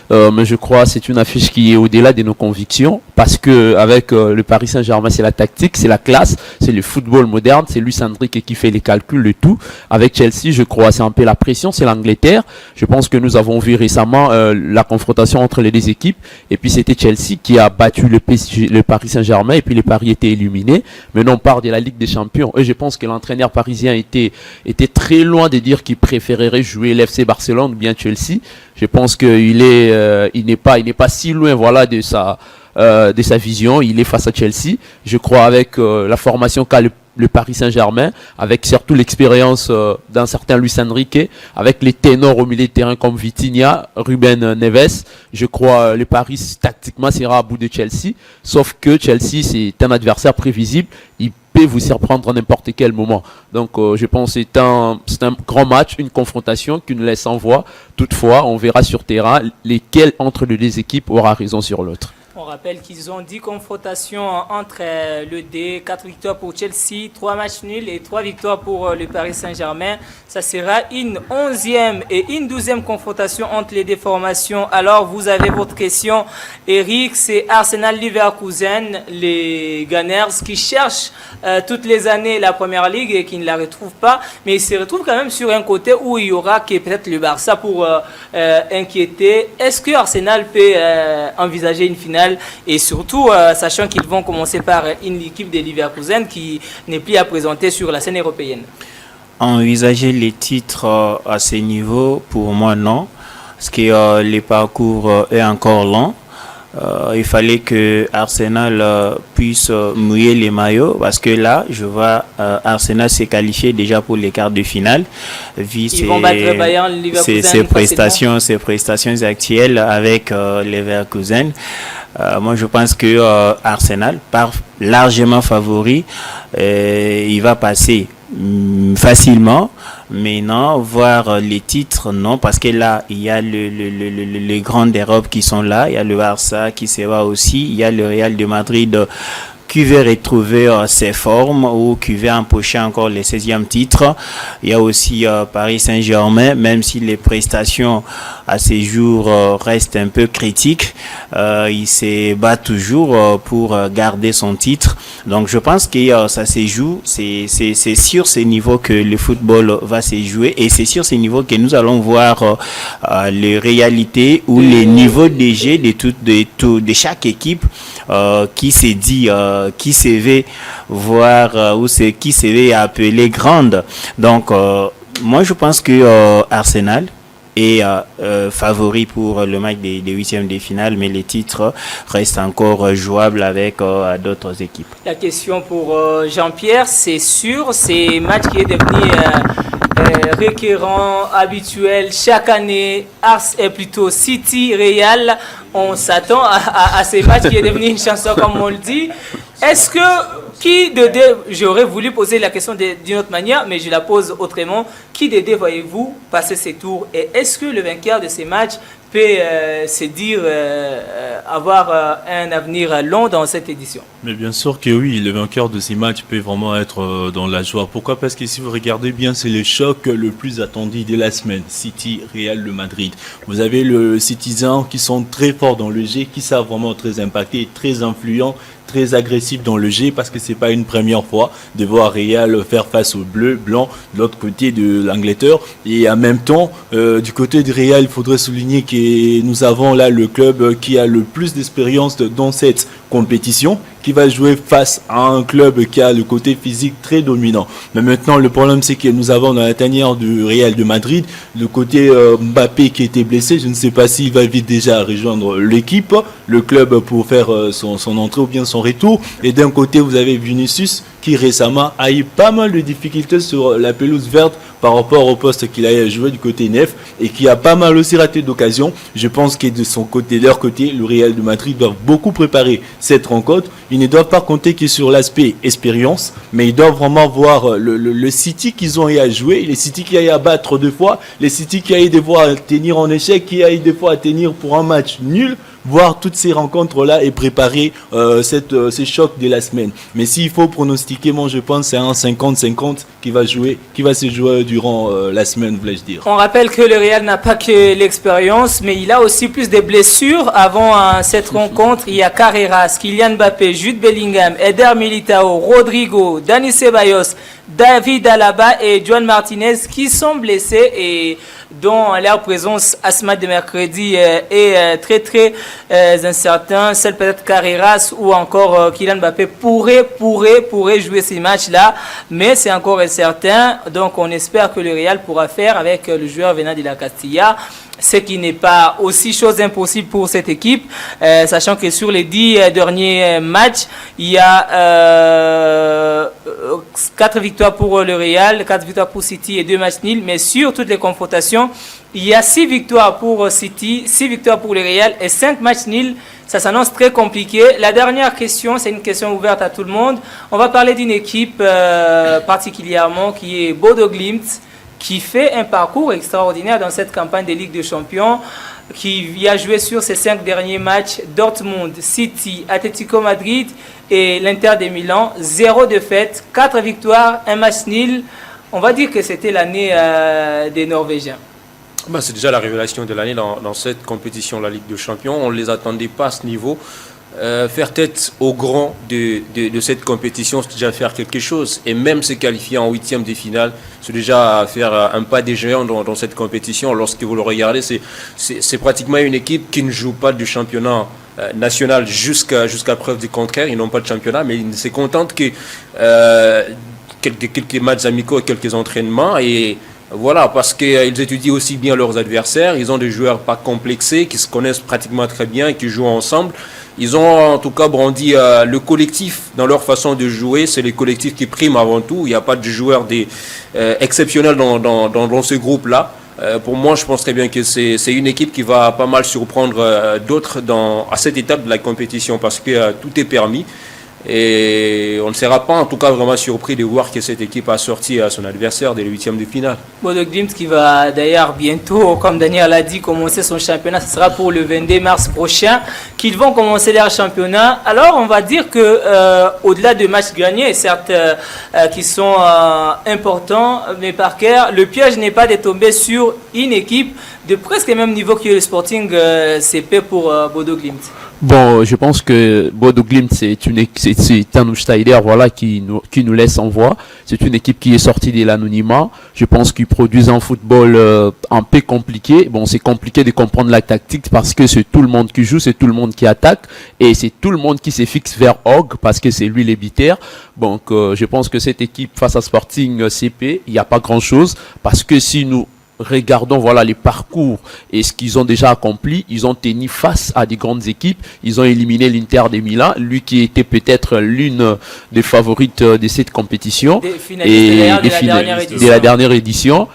Mais je crois que c'est une affiche qui est au-delà de nos convictions parce que avec le Paris Saint-Germain, c'est la tactique, c'est la classe, c'est le football moderne, c'est Luis Enrique qui fait les calculs, le tout. Avec Chelsea, je crois c'est un peu la pression, c'est l'Angleterre. Je pense que nous avons vu récemment la confrontation entre les deux équipes et puis c'était Chelsea qui a battu le Paris Saint-Germain et puis le Paris était éliminé. Maintenant, on parle de la Ligue des Champions et je pense que l'entraîneur parisien était très loin de dire qu'il préférerait jouer l'FC Barcelone ou bien Chelsea. Je pense qu'il n'est pas si loin, voilà, de sa vision. Il est face à Chelsea. Je crois avec la formation qu'a le Paris Saint-Germain, avec surtout l'expérience d'un certain Luis Enrique, avec les ténors au milieu de terrain comme Vitinha, Ruben Neves, je crois le Paris tactiquement sera à bout de Chelsea. Sauf que Chelsea c'est un adversaire prévisible. Il peut vous surprendre à n'importe quel moment. Donc je pense que c'est un grand match, une confrontation qui nous laisse en voie. Toutefois, on verra sur terrain lesquels entre les deux équipes aura raison sur l'autre. On rappelle qu'ils ont 10 confrontations entre le D, 4 victoires pour Chelsea, 3 matchs nuls et 3 victoires pour le Paris Saint-Germain. Ça sera une 11e et une 12e confrontation entre les deux formations. Alors, vous avez votre question, Eric, c'est Arsenal-Leverkusen, les Gunners qui cherchent toutes les années la Première Ligue et qui ne la retrouvent pas. Mais ils se retrouvent quand même sur un côté où il y aura peut-être le Barça pour inquiéter. Est-ce que Arsenal peut envisager une finale? Et surtout, sachant qu'ils vont commencer par une équipe de Leverkusen qui n'est plus à présenter sur la scène européenne. Envisager les titres à ce niveau, pour moi, non. Parce que les parcours est encore long. Il fallait que Arsenal puisse mouiller les maillots parce que là, je vois Arsenal s'est qualifié déjà pour les quarts de finale. Vu ses prestations actuelles avec Leverkusen. Moi, je pense que Arsenal, part largement favori, il va passer facilement. Maintenant, voir les titres, non, parce que là, il y a les grands d'Europe qui sont là, il y a le Barça qui se va aussi, il y a le Real de Madrid qui veut retrouver ses formes ou qui veut empocher encore les 16e titres. Il y a aussi Paris Saint-Germain, même si les prestations à ces jours restent un peu critiques, il se bat toujours pour garder son titre. Donc je pense que ça se joue, c'est sur ces niveaux que le football va se jouer et c'est sur ces niveaux que nous allons voir les réalités ou les niveaux de jeu de chaque équipe qui s'est dit qui se veut voir ou c'est qui se veut appeler grande. Donc moi je pense que Arsenal est favori pour le match des 8e de finale, mais les titres restent encore jouables avec d'autres équipes. La question pour Jean-Pierre, c'est sûr, c'est un match qui est devenu récurrent, habituel chaque année, plutôt City, Real. On s'attend à ces matchs qui est devenu une chanson comme on le dit. Est-ce que j'aurais voulu poser la question d'une autre manière, mais je la pose autrement. Qui des deux voyez-vous passer ces tours? Et est-ce que le vainqueur de ces matchs peut se dire avoir un avenir long dans cette édition? Mais bien sûr que oui, le vainqueur de ces matchs peut vraiment être dans la joie. Pourquoi? Parce que si vous regardez bien, c'est le choc le plus attendu de la semaine. City, Real de Madrid. Vous avez le Citizen qui sont très forts dans le jeu, qui savent vraiment très impacter, très influents, très agressif dans le jeu parce que c'est pas une première fois de voir Real faire face aux Bleus, Blancs de l'autre côté de l'Angleterre. Et en même temps, du côté du Real, il faudrait souligner que nous avons là le club qui a le plus d'expérience dans cette compétition, qui va jouer face à un club qui a le côté physique très dominant. Mais maintenant, le problème, c'est que nous avons dans la tanière du Real de Madrid le côté Mbappé qui était blessé. Je ne sais pas s'il va vite déjà rejoindre l'équipe, le club pour faire son entrée ou bien son retour. Et d'un côté, vous avez Vinicius qui récemment a eu pas mal de difficultés sur la pelouse verte par rapport au poste qu'il a joué du côté nef et qui a pas mal aussi raté d'occasion. Je pense que de son côté, de leur côté, le Real de Madrid doit beaucoup préparer cette rencontre. Ils ne doivent pas compter que sur l'aspect expérience, mais ils doivent vraiment voir le City qu'ils ont eu à jouer, les City qui a eu à battre 2 fois, les City qui a eu des fois à tenir en échec, qui a eu des fois à tenir pour un match nul. Voir toutes ces rencontres-là et préparer ces chocs de la semaine. Mais s'il faut pronostiquer, moi je pense c'est un 50-50 qui va se jouer durant la semaine, voulais-je dire. On rappelle que le Real n'a pas que l'expérience, mais il a aussi plus de blessures. Avant cette rencontre, il y a Carreras, Kylian Mbappé, Jude Bellingham, Eder Militao, Rodrigo, Dani Ceballos, David Alaba et Juan Martinez qui sont blessés et dont leur présence à ce match de mercredi est très très incertain. Celle peut-être Carreras ou encore Kylian Mbappé pourrait jouer ces matchs-là, mais c'est encore incertain. Donc on espère que le Real pourra faire avec le joueur venant de la Castilla, ce qui n'est pas aussi chose impossible pour cette équipe, sachant que sur les 10 derniers matchs, il y a 4 victoires pour le Real, 4 victoires pour City et 2 matchs nuls, mais sur toutes les confrontations, il y a 6 victoires pour City, 6 victoires pour le Real et 5 matchs nuls. Ça s'annonce très compliqué. La dernière question, c'est une question ouverte à tout le monde. On va parler d'une équipe particulièrement qui est Bodo Glimt, qui fait un parcours extraordinaire dans cette campagne de Ligue des Champions, qui a joué sur ces 5 derniers matchs Dortmund, City, Atlético Madrid et l'Inter de Milan. 0 défaite, 4 victoires, 1 match nul. On va dire que c'était l'année des Norvégiens. C'est déjà la révélation de l'année dans cette compétition, la Ligue des Champions. On ne les attendait pas à ce niveau. Faire tête au grand de cette compétition, c'est déjà faire quelque chose. Et même se qualifier en 8e de finale, c'est déjà faire un pas des géants dans cette compétition. Lorsque vous le regardez, c'est pratiquement une équipe qui ne joue pas du championnat national jusqu'à preuve du contraire. Ils n'ont pas de championnat, mais ils se contentent que quelques matchs amicaux et quelques entraînements. Et voilà, parce qu'ils étudient aussi bien leurs adversaires. Ils ont des joueurs pas complexés, qui se connaissent pratiquement très bien et qui jouent ensemble. Ils ont en tout cas brandi le collectif dans leur façon de jouer. C'est les collectifs qui priment avant tout. Il n'y a pas de joueurs exceptionnels dans ce groupe-là. Pour moi, je pense très bien que c'est une équipe qui va pas mal surprendre d'autres à cette étape de la compétition parce que tout est permis. Et on ne sera pas en tout cas vraiment surpris de voir que cette équipe a sorti à son adversaire dès le 8e de finale. Bodo Glimt qui va d'ailleurs bientôt, comme Daniel l'a dit, commencer son championnat. Ce sera pour le 22 mars prochain qu'ils vont commencer leur championnat. Alors on va dire que au-delà de matchs gagnés, certes qui sont importants, mais par cœur, le piège n'est pas de tomber sur une équipe de presque le même niveau que le Sporting CP pour Bodo Glimt. Bon, je pense que Bodo Glimt, c'est un outsider, voilà, qui nous laisse en voie. C'est une équipe qui est sortie de l'anonymat. Je pense qu'ils produisent un football un peu compliqué. Bon, c'est compliqué de comprendre la tactique parce que c'est tout le monde qui joue, c'est tout le monde qui attaque et c'est tout le monde qui se fixe vers Hogg parce que c'est lui l'ébitaire. Donc, je pense que cette équipe face à Sporting CP, il n'y a pas grand-chose parce que si nous regardons voilà les parcours et ce qu'ils ont déjà accompli, ils ont tenu face à des grandes équipes, ils ont éliminé l'Inter de Milan, lui qui était peut-être l'une des favorites de cette compétition de la dernière édition.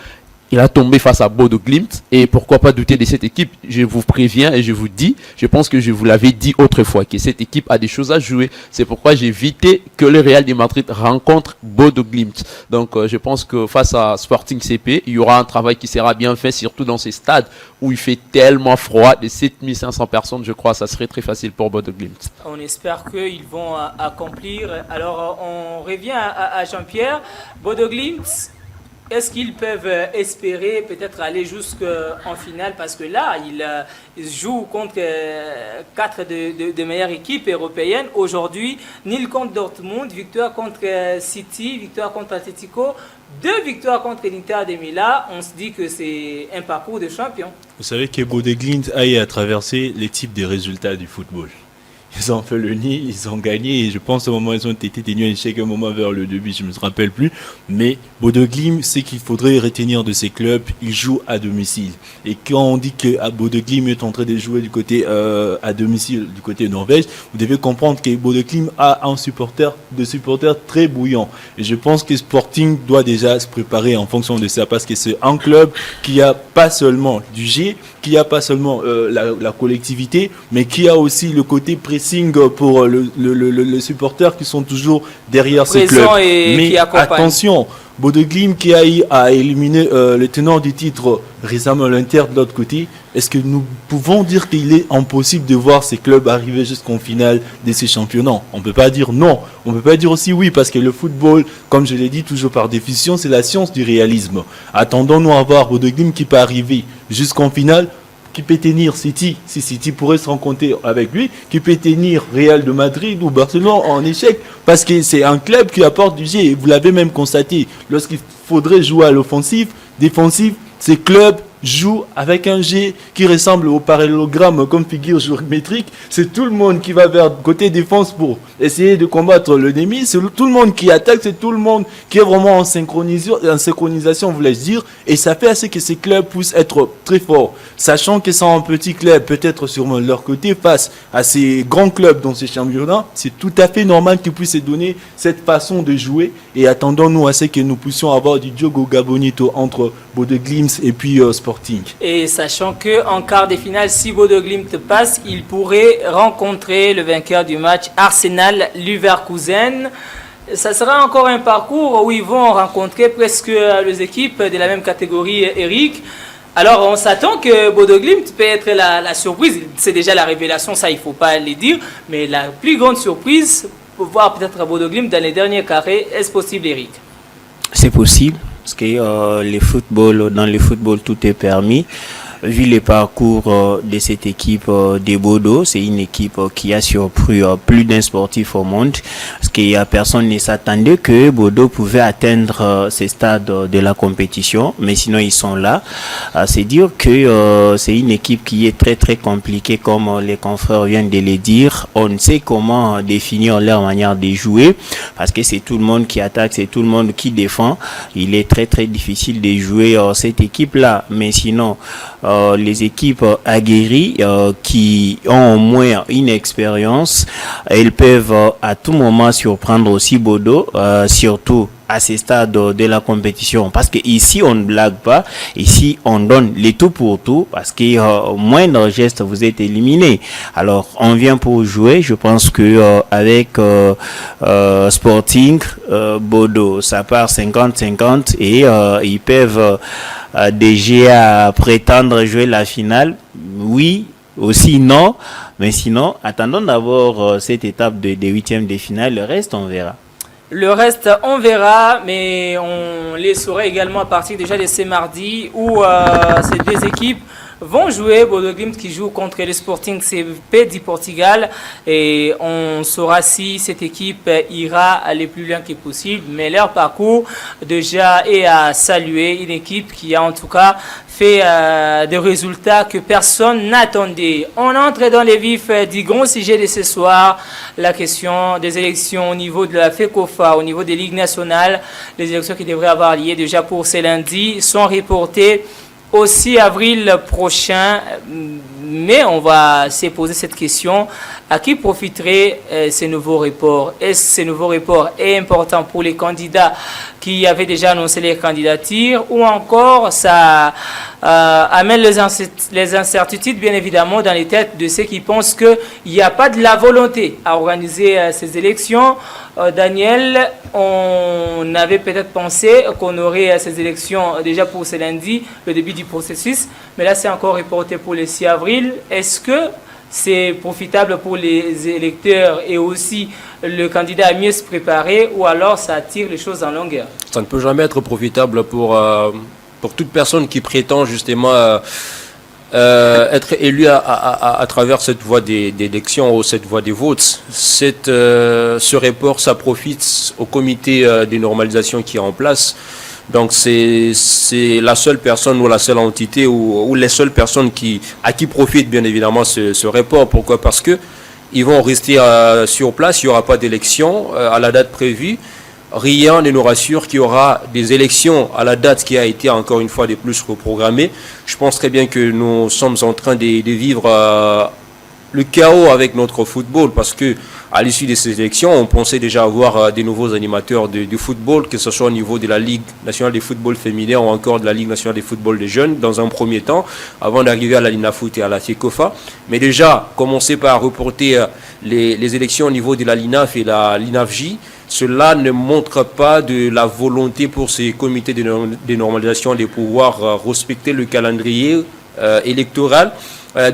Il a tombé face à Bodo Glimt et pourquoi pas douter de cette équipe. Je vous préviens et je vous dis, je pense que je vous l'avais dit autrefois, que cette équipe a des choses à jouer. C'est pourquoi j'ai évité que le Real de Madrid rencontre Bodo Glimt. Donc je pense que face à Sporting CP, il y aura un travail qui sera bien fait, surtout dans ces stades où il fait tellement froid, de 7500 personnes, je crois, ça serait très facile pour Bodo Glimt. On espère qu'ils vont accomplir. Alors on revient à Jean-Pierre. Bodo Glimt, est-ce qu'ils peuvent espérer peut-être aller jusqu'en finale? Parce que là, ils jouent contre 4 de meilleures équipes européennes. Aujourd'hui, nul contre Dortmund, victoire contre City, victoire contre Atletico, 2 victoires contre l'Inter de Milan. On se dit que c'est un parcours de champion. Vous savez que Bodø Glimt a traversé les types des résultats du football. Ils ont fait le nid, ils ont gagné et je pense au moment où ils ont été tenus à échec, un moment vers le début, je ne me rappelle plus. Mais Bodø Glimt, c'est qu'il faudrait retenir de ces clubs, ils jouent à domicile. Et quand on dit que Bodø Glimt est en train de jouer du côté à domicile, du côté Norvège, vous devez comprendre que Bodø Glimt a des supporters très bouillants. Et je pense que Sporting doit déjà se préparer en fonction de ça parce que c'est un club qui a pas seulement du G, qui a pas seulement la collectivité, mais qui a aussi le côté précis pour les supporters qui sont toujours derrière ce club. Mais attention, Bodø Glimt qui a éliminé le tenant du titre récemment l'Inter de l'autre côté, est-ce que nous pouvons dire qu'il est impossible de voir ces clubs arriver jusqu'en finale de ces championnats? On ne peut pas dire non, on ne peut pas dire aussi oui, parce que le football, comme je l'ai dit toujours par définition, c'est la science du réalisme. Attendons-nous à voir Bodø Glimt qui peut arriver jusqu'en finale, qui peut tenir City, si City pourrait se rencontrer avec lui, qui peut tenir Real de Madrid ou Barcelone en échec, parce que c'est un club qui apporte du jeu, et vous l'avez même constaté, lorsqu'il faudrait jouer à l'offensive, défensive, ces clubs jouent avec un G qui ressemble au parallélogramme comme figure géométrique. C'est tout le monde qui va vers le côté défense pour essayer de combattre l'ennemi. C'est tout le monde qui attaque, c'est tout le monde qui est vraiment en synchronisation, voulais-je dire. Et ça fait assez que ces clubs puissent être très forts. Sachant que sont un petit club, peut-être sur leur côté, face à ces grands clubs dans ces championnats, c'est tout à fait normal qu'ils puissent se donner cette façon de jouer. Et attendons-nous à ce que nous puissions avoir du Diogo Gabonito entre Bodø Glimt et puis Sporting. Et sachant qu'en quart de finale, si Bodø Glimt passe, il pourrait rencontrer le vainqueur du match Arsenal-Leverkusen. Ça sera encore un parcours où ils vont rencontrer presque les équipes de la même catégorie, Eric. Alors on s'attend que Bodø Glimt peut être la surprise. C'est déjà la révélation, ça il ne faut pas le dire. Mais la plus grande surprise, pour voir peut-être Bodø Glimt dans les derniers carrés, est-ce possible, Eric? C'est possible. Parce que dans le football, tout est permis. Vu le parcours de cette équipe de Bodo, c'est une équipe qui a surpris plus d'un sportif au monde. Parce que personne ne s'attendait que Bodo pouvait atteindre ces stades de la compétition. Mais sinon, ils sont là. C'est dire que c'est une équipe qui est très très compliquée, comme les confrères viennent de le dire. On ne sait comment définir leur manière de jouer. Parce que c'est tout le monde qui attaque, c'est tout le monde qui défend. Il est très très difficile de jouer cette équipe-là. Mais sinon, les équipes aguerries qui ont au moins une expérience, elles peuvent à tout moment surprendre aussi Bodo, surtout à ces stades de la compétition, parce que ici on ne blague pas, ici on donne les tout pour tout, parce que moindre geste vous êtes éliminé. Alors on vient pour jouer. Je pense que avec Sporting, Bodo, ça part 50-50 et ils peuvent déjà prétendre jouer la finale. Oui, aussi non, mais sinon attendons d'abord cette étape de huitièmes de finale. Le reste on verra. Le reste, on verra, mais on les saura également à partir déjà de ce mardi où ces deux équipes vont jouer. Bodø Glimt qui joue contre le Sporting CP du Portugal, et on saura si cette équipe ira aller plus loin que possible. Mais leur parcours déjà est à saluer, une équipe qui a en tout cas fait des résultats que personne n'attendait. On entre dans les vifs du grand sujet de ce soir, la question des élections au niveau de la FECOFA, au niveau des ligues nationales. Les élections qui devraient avoir lieu déjà pour ce lundi sont reportées au 6 avril prochain, mais on va se poser cette question: à qui profiterait ces nouveaux reports? Est-ce que ces nouveaux reports est important pour les candidats qui avaient déjà annoncé les candidatures, ou encore ça amène les incertitudes bien évidemment dans les têtes de ceux qui pensent qu'il n'y a pas de la volonté à organiser ces élections? Daniel, on avait peut-être pensé qu'on aurait ces élections déjà pour ce lundi, le début du processus, mais là c'est encore reporté pour le 6 avril. Est-ce que c'est profitable pour les électeurs et aussi le candidat à mieux se préparer, ou alors ça tire les choses en longueur? Ça ne peut jamais être profitable pour toute personne qui prétend justement être élu à travers cette voie d'élection ou cette voie des votes. Ce report, ça profite au comité de normalisation qui est en place. Donc c'est la seule personne ou la seule entité ou les seules personnes à qui profite bien évidemment ce report. Pourquoi? Parce que ils vont rester sur place, il n'y aura pas d'élection à la date prévue. Rien ne nous rassure qu'il y aura des élections à la date qui a été encore une fois de plus reprogrammée. Je pense très bien que nous sommes en train de vivre le chaos avec notre football, parce que à l'issue de ces élections, on pensait déjà avoir des nouveaux animateurs du football, que ce soit au niveau de la Ligue nationale de football féminin ou encore de la Ligue nationale de football des jeunes, dans un premier temps, avant d'arriver à la Linafoot et à la FECOFA. Mais déjà, commencer par reporter les élections au niveau de la LINAF et la LINAFJ, cela ne montre pas de la volonté pour ces comités de normalisation de pouvoir respecter le calendrier électoral,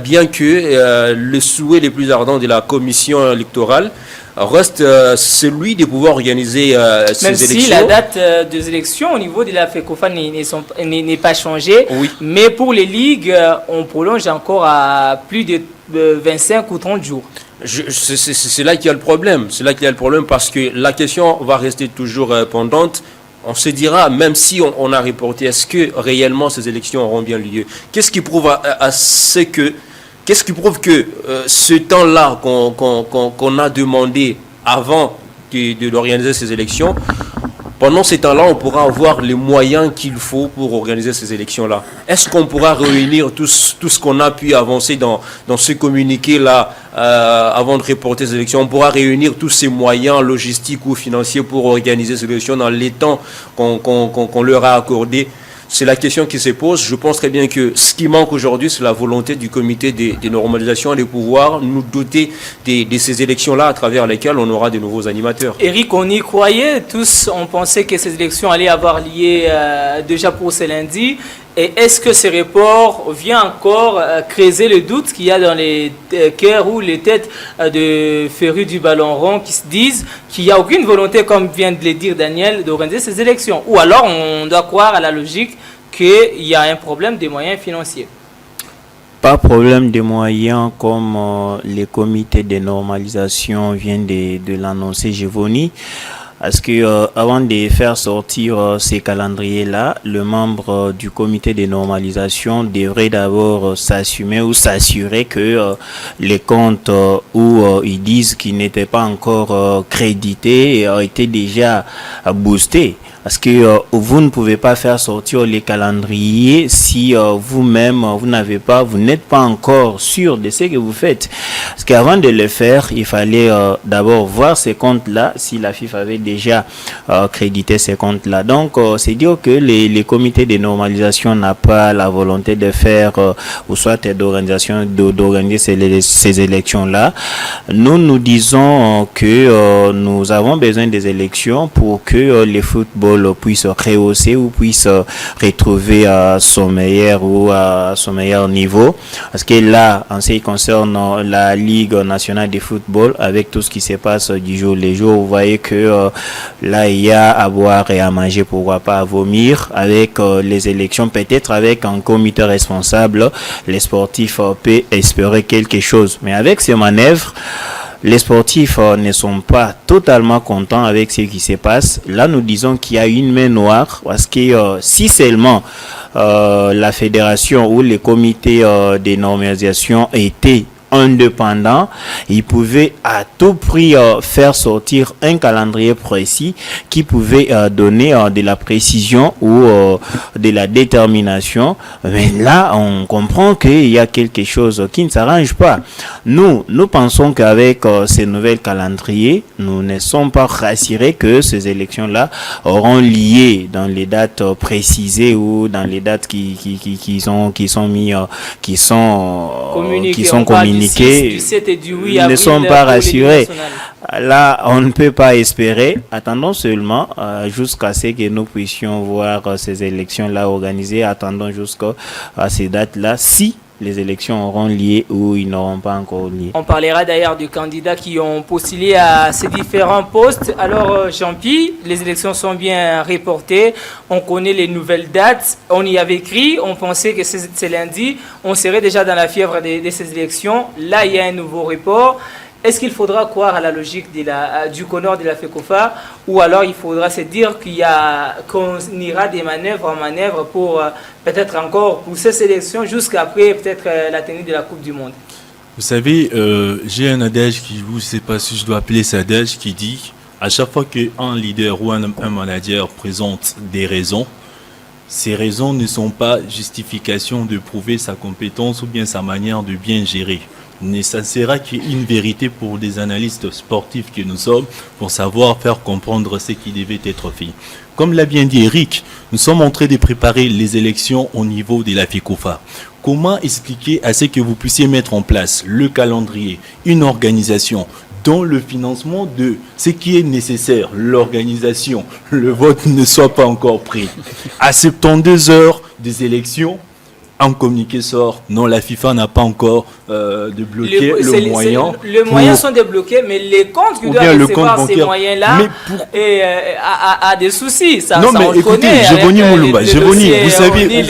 bien que le souhait le plus ardent de la commission électorale reste celui de pouvoir organiser ces élections. Même si la date des élections au niveau de la FECOFA n'est pas changée, oui. Mais pour les ligues, on prolonge encore à plus de 25 ou 30 jours. C'est là qu'il y a le problème. C'est là qu'il y a le problème, parce que la question va rester toujours pendante. On se dira, même si on a reporté, est-ce que réellement ces élections auront bien lieu? Qu'est-ce qui prouve que ce temps-là qu'on a demandé avant de organiser ces élections, pendant ces temps-là, on pourra avoir les moyens qu'il faut pour organiser ces élections-là? Est-ce qu'on pourra réunir tout ce qu'on a pu avancer dans ce communiqué-là avant de reporter ces élections? On pourra réunir tous ces moyens logistiques ou financiers pour organiser ces élections dans les temps qu'on leur a accordés? C'est la question qui se pose. Je pense très bien que ce qui manque aujourd'hui, c'est la volonté du comité de normalisation de pouvoir nous doter de ces élections-là à travers lesquelles on aura de nouveaux animateurs. Eric, on y croyait tous, on pensait que ces élections allaient avoir lieu déjà pour ce lundi. Et est-ce que ce report vient encore creuser le doute qu'il y a dans les cœurs ou les têtes de férus du ballon rond qui se disent qu'il n'y a aucune volonté, comme vient de le dire Daniel, d'organiser ces élections? Ou alors on doit croire à la logique qu'il y a un problème des moyens financiers? Pas problème de moyens, comme les comités de normalisation viennent de l'annoncer, Gévoni. Parce que avant de faire sortir ces calendriers-là, le membre du comité de normalisation devrait d'abord s'assumer ou s'assurer que les comptes où ils disent qu'ils n'étaient pas encore crédités étaient déjà boostés. Parce que vous ne pouvez pas faire sortir les calendriers si vous-même vous n'êtes pas encore sûr de ce que vous faites. Parce qu'avant de le faire, il fallait d'abord voir ces comptes-là, si la FIFA avait déjà crédité ces comptes-là. Donc, c'est dire que les comités de normalisation n'ont pas la volonté de faire ou soit d'organiser ces élections-là. Nous disons que nous avons besoin des élections pour que les football puisse rehausser ou puisse retrouver son meilleur niveau. Parce que là, en ce qui concerne la Ligue nationale de football, avec tout ce qui se passe du jour le jour, vous voyez que là, il y a à boire et à manger, pourquoi pas à vomir. Avec les élections, peut-être avec un comité responsable, les sportifs peuvent espérer quelque chose. Mais avec ces manœuvres, les sportifs ne sont pas totalement contents avec ce qui se passe. Là, nous disons qu'il y a une main noire, parce que si seulement la fédération ou les comités de normalisation étaient indépendant, il pouvait à tout prix faire sortir un calendrier précis qui pouvait donner de la précision ou de la détermination. Mais là, on comprend qu'il y a quelque chose qui ne s'arrange pas. Nous pensons qu'avec ces nouvelles calendriers, nous ne sommes pas rassurés que ces élections-là auront lié dans les dates précisées ou dans les dates qui sont communiquées. Ils ne sont pas rassurés. Là, on ne peut pas espérer. Attendons seulement jusqu'à ce que nous puissions voir ces élections-là organisées. Attendons jusqu'à ces dates-là. Si les élections auront lieu ou ils n'auront pas encore lieu. On parlera d'ailleurs des candidats qui ont postulé à ces différents postes. Alors Jean-Pierre, les élections sont bien reportées, on connaît les nouvelles dates, on y avait écrit, on pensait que c'est lundi, on serait déjà dans la fièvre de ces élections. Là, il y a un nouveau report. Est-ce qu'il faudra croire à la logique du CONOR de la FECOFA ou alors il faudra se dire qu'on ira des manœuvres en manœuvre pour peut-être encore pousser ces élections jusqu'après peut-être la tenue de la Coupe du Monde? Vous savez, j'ai un adage qui, je ne sais pas si je dois appeler cet adage, qui dit à chaque fois qu'un leader ou un manager présente des raisons, ces raisons ne sont pas justification de prouver sa compétence ou bien sa manière de bien gérer. Mais ça sera qu'une vérité pour des analystes sportifs que nous sommes pour savoir faire comprendre ce qui devait être fait. Comme l'a bien dit Eric, nous sommes en train de préparer les élections au niveau de la FECOFA. Comment expliquer à ce que vous puissiez mettre en place le calendrier, une organisation dont le financement de ce qui est nécessaire, l'organisation, le vote ne soit pas encore pris. À 72 heures des élections, un communiqué sort, non, la FIFA n'a pas encore débloqué le moyen. Les moyens sont débloqués, mais les comptes qui doivent recevoir ces moyens-là a des soucis. Ça, non, ça mais écoutez, Jevoni Mouloumba, vous savez,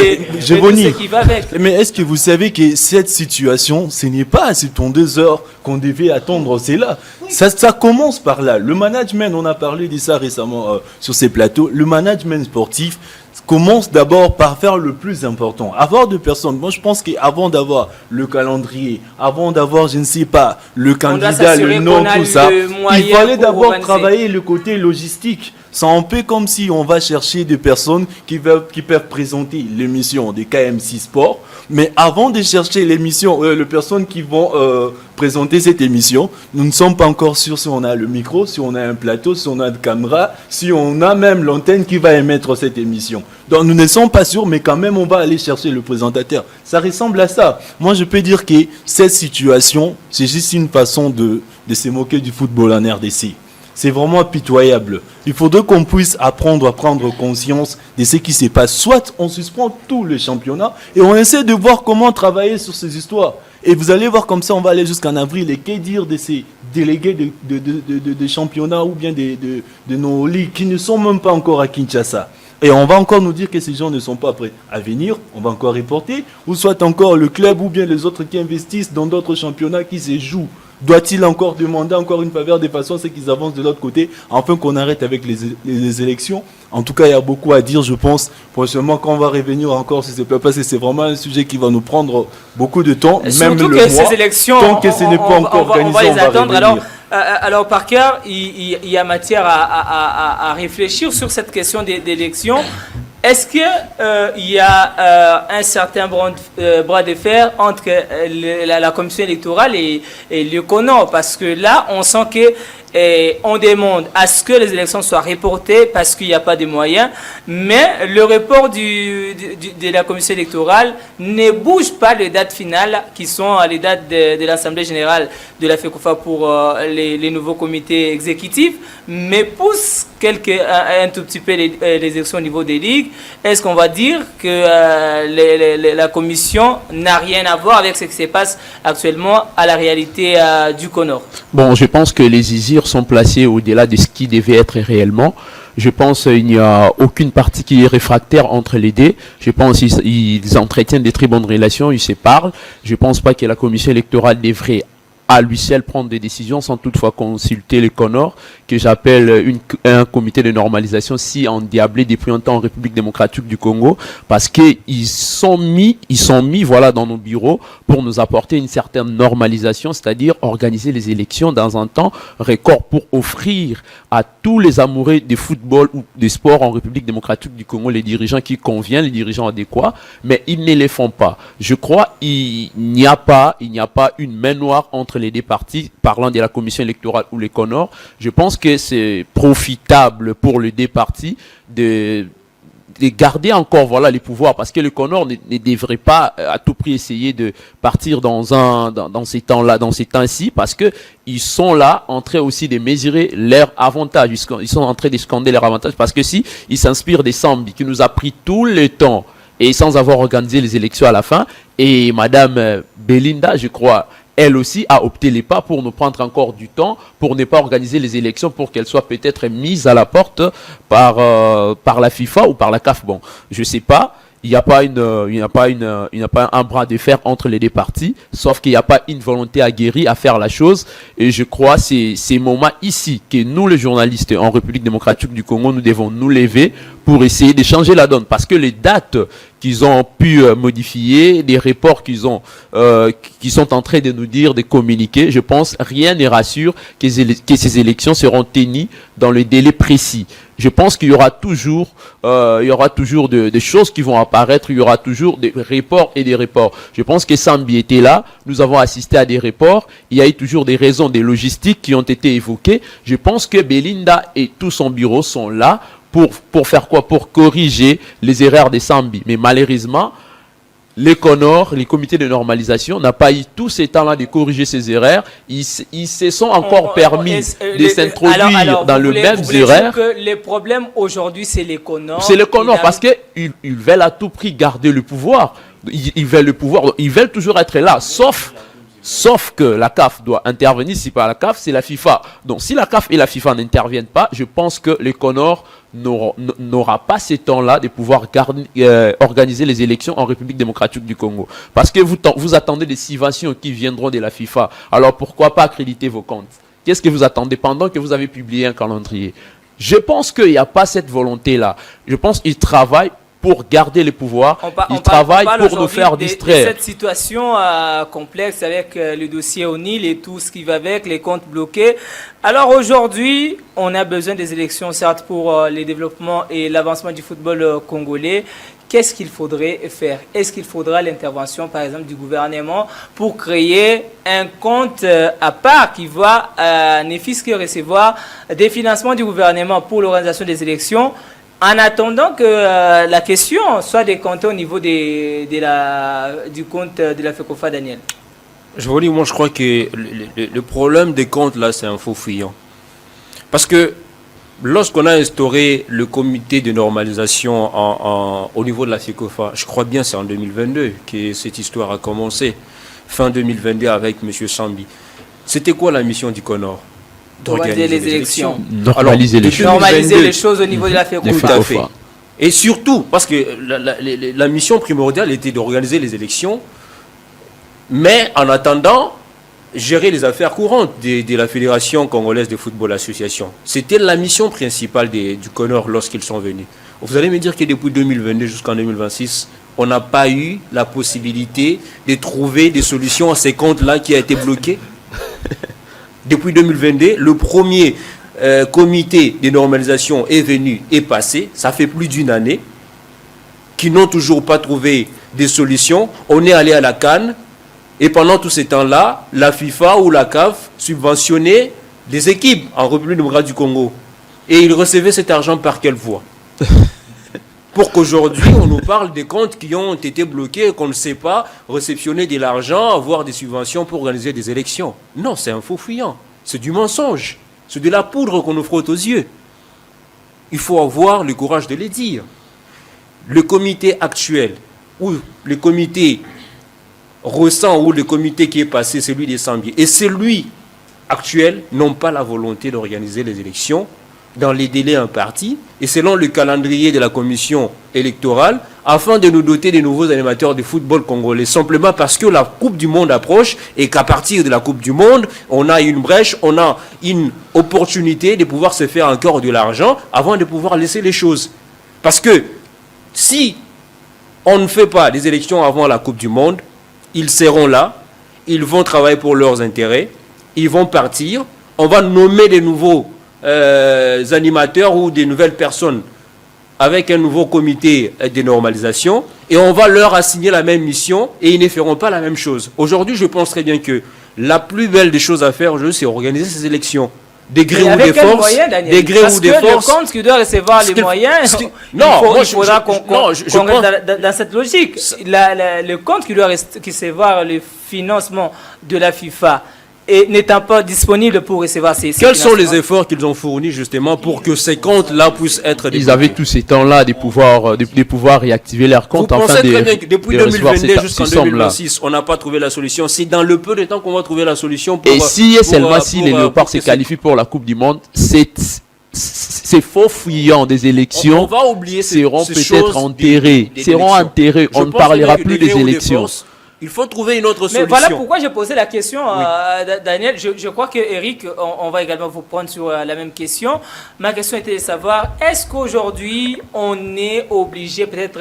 mais est-ce que vous savez que cette situation, ce n'est pas à 72 heures qu'on devait attendre, c'est là. Ça commence par là. Le management, on a parlé de ça récemment sur ces plateaux, le management sportif commence d'abord par faire le plus important. Avoir de personnes. Moi, je pense qu'avant d'avoir le calendrier, avant d'avoir, je ne sais pas, le candidat, le nom, tout ça, il fallait d'abord travailler le côté logistique. C'est un peu comme si on va chercher des personnes qui peuvent présenter l'émission des KM6 Sport. Mais avant de chercher l'émission, les personnes qui vont présenter cette émission, nous ne sommes pas encore sûrs si on a le micro, si on a un plateau, si on a une caméra, si on a même l'antenne qui va émettre cette émission. Donc nous ne sommes pas sûrs, mais quand même on va aller chercher le présentateur. Ça ressemble à ça. Moi je peux dire que cette situation, c'est juste une façon de se moquer du football en RDC. C'est vraiment pitoyable. Il faudrait qu'on puisse apprendre à prendre conscience de ce qui se passe. Soit on suspend tout le championnat et on essaie de voir comment travailler sur ces histoires. Et vous allez voir comme ça, on va aller jusqu'en avril. Et que dire de ces délégués de championnats ou bien de nos ligues qui ne sont même pas encore à Kinshasa. Et on va encore nous dire que ces gens ne sont pas prêts à venir, on va encore reporter, ou soit encore le club ou bien les autres qui investissent dans d'autres championnats qui se jouent. Doit-il encore demander encore une faveur de façon à ce qu'ils avancent de l'autre côté, afin qu'on arrête avec les élections? En tout cas, il y a beaucoup à dire, je pense. Prochainement, quand on va revenir encore sur ce peuple, parce que c'est vraiment un sujet qui va nous prendre beaucoup de temps, même le mois. Ces élections, tant que ce n'est pas encore organisé, on va les attendre. Alors, par cœur, il y a matière à réfléchir sur cette question d'élection. Est-ce qu'il y a un certain bras de fer entre la commission électorale et le CONOR? Parce que là, on sent que on demande à ce que les élections soient reportées parce qu'il n'y a pas de moyens, mais le report de la commission électorale ne bouge pas les dates finales qui sont les dates de l'Assemblée générale de la FECOFA pour les nouveaux comités exécutifs, mais pousse un tout petit peu les élections au niveau des ligues. Est-ce qu'on va dire que la commission n'a rien à voir avec ce qui se passe actuellement à la réalité du CONOR? Bon, je pense que les isirs sont placés au-delà de ce qui devait être réellement. Je pense qu'il n'y a aucune partie qui est réfractaire entre les deux. Je pense qu'ils entretiennent des très bonnes relations, ils se parlent. Je ne pense pas que la commission électorale devrait à lui seul prendre des décisions sans toutefois consulter le CONOR, que j'appelle un comité de normalisation si endiablé depuis un temps en République démocratique du Congo, parce qu'ils sont mis voilà, dans nos bureaux pour nous apporter une certaine normalisation, c'est-à-dire organiser les élections dans un temps record pour offrir à tous les amoureux du football ou des sports en République démocratique du Congo les dirigeants qui conviennent, les dirigeants adéquats, mais ils ne les font pas. Je crois qu'il n'y a pas une main noire entre les deux partis, parlant de la commission électorale ou les CONOR. Je pense que c'est profitable pour les deux partis de garder encore voilà les pouvoirs, parce que le CONOR ne devrait pas à tout prix essayer de partir dans ces temps-là, dans ces temps-ci, parce que ils sont là en train aussi de mesurer leur avantage. Ils sont en train de scander leur avantage, parce que si ils s'inspirent des Sambi qui nous a pris tout le temps et sans avoir organisé les élections à la fin. Et Madame Belinda, je crois, elle aussi a opté les pas pour nous prendre encore du temps, pour ne pas organiser les élections, pour qu'elles soient peut-être mises à la porte par la FIFA ou par la CAF. Bon, je sais pas. Il n'y a pas un bras de fer entre les deux parties, sauf qu'il n'y a pas une volonté aguerrie à faire la chose. Et je crois que c'est ces moments ici que nous, les journalistes en République démocratique du Congo, nous devons nous lever pour essayer de changer la donne. Parce que les dates qu'ils ont pu modifier, des reports qu'ils sont en train de nous dire, de communiquer, je pense rien ne rassure que ces élections seront tenues dans le délai précis. Je pense qu'il y aura toujours des choses qui vont apparaître, il y aura toujours des reports et des reports. Je pense que Sambi était là, nous avons assisté à des reports, il y a eu toujours des raisons, des logistiques qui ont été évoquées. Je pense que Belinda et tout son bureau sont là pour faire quoi? Pour corriger les erreurs de Sambi. Mais malheureusement, les CONOR, les comités de normalisation, n'ont pas eu tout ce temps-là de corriger ces erreurs. Ils se sont encore permis de s'introduire dans le même erreur. Que les problèmes aujourd'hui, c'est les CONOR. C'est les CONOR parce qu'ils veulent à tout prix garder le pouvoir. Ils veulent le pouvoir. Ils veulent toujours être là, sauf que la CAF doit intervenir. Si pas la CAF, c'est la FIFA. Donc si la CAF et la FIFA n'interviennent pas, je pense que les CONOR n'aura pas ce temps-là de pouvoir organiser les élections en République démocratique du Congo. Parce que vous attendez des subventions qui viendront de la FIFA. Alors pourquoi pas accréditer vos comptes? Qu'est-ce que vous attendez pendant que vous avez publié un calendrier? Je pense qu'il n'y a pas cette volonté-là. Je pense qu'ils travaillent pour garder le pouvoir, ils travaillent pour nous faire distraire. Cette situation complexe avec le dossier O'Neill et tout ce qui va avec, les comptes bloqués. Alors aujourd'hui, on a besoin des élections, certes, pour le développement et l'avancement du football congolais. Qu'est-ce qu'il faudrait faire? Est-ce qu'il faudra l'intervention, par exemple, du gouvernement pour créer un compte à part qui va ne fût-ce que recevoir des financements du gouvernement pour l'organisation des élections, en attendant que la question soit décomptée au niveau du compte de la FECOFA, Daniel? Je vous dis, moi je crois que le problème des comptes là, c'est un faux fuyant. Parce que lorsqu'on a instauré le comité de normalisation au niveau de la FECOFA, je crois bien c'est en 2022 que cette histoire a commencé, fin 2022 avec M. Sambi. C'était quoi la mission du CONOR? D'organiser les élections. Normaliser les choses au niveau de la FECOFA. Tout à fait. Et surtout, parce que la mission primordiale était d'organiser les élections, mais en attendant, gérer les affaires courantes de la Fédération congolaise de football association. C'était la mission principale du CONOR lorsqu'ils sont venus. Vous allez me dire que depuis 2022 jusqu'en 2026, on n'a pas eu la possibilité de trouver des solutions à ces comptes-là qui a été bloqués. Depuis 2022, le premier comité de normalisation est venu et passé. Ça fait plus d'une année qui n'ont toujours pas trouvé des solutions. On est allé à la CAN et pendant tout ce temps-là, la FIFA ou la CAF subventionnait des équipes en République démocratique du Congo. Et ils recevaient cet argent par quelle voie? Pour qu'aujourd'hui, on nous parle des comptes qui ont été bloqués, qu'on ne sait pas réceptionner de l'argent, avoir des subventions pour organiser des élections. Non, c'est un faux fuyant. C'est du mensonge. C'est de la poudre qu'on nous frotte aux yeux. Il faut avoir le courage de les dire. Le comité actuel, ou le comité récent, ou le comité qui est passé, celui des Sambi, et celui actuel n'ont pas la volonté d'organiser les élections dans les délais impartis et selon le calendrier de la commission électorale afin de nous doter de nouveaux animateurs de football congolais, simplement parce que la Coupe du Monde approche et qu'à partir de la Coupe du Monde, on a une brèche, on a une opportunité de pouvoir se faire encore de l'argent avant de pouvoir laisser les choses. Parce que si on ne fait pas des élections avant la Coupe du Monde, ils seront là, ils vont travailler pour leurs intérêts, ils vont partir, on va nommer des nouveaux animateurs ou des nouvelles personnes avec un nouveau comité de normalisation et on va leur assigner la même mission et ils ne feront pas la même chose. Aujourd'hui, je pense très bien que la plus belle des choses à faire aujourd'hui, c'est organiser ces élections. Des gré ou des forces, des gré ou des forces. Parce que le compte qui doit recevoir les moyens, il faudra qu'on reste dans cette logique. Le compte qui doit recevoir le financement de la FIFA, et n'étant pas disponible pour recevoir ces Quels sont les efforts qu'ils ont fournis justement pour que ces comptes-là puissent être débloqués? Ils avaient tous ces temps-là de pouvoir réactiver leurs comptes. Vous pensez très bien que depuis 2022 jusqu'en 2026, on n'a pas trouvé la solution. C'est dans le peu de temps qu'on va trouver la solution. Et si et seulement si les Léopards se qualifient pour la Coupe du Monde, ces faux fuyants des élections seront peut-être enterrés. On ne parlera plus des élections. Il faut trouver une autre solution. Mais voilà pourquoi j'ai posé la question, Daniel. Je crois que Eric, on va également vous prendre sur la même question. Ma question était de savoir, est-ce qu'aujourd'hui, on est obligé peut-être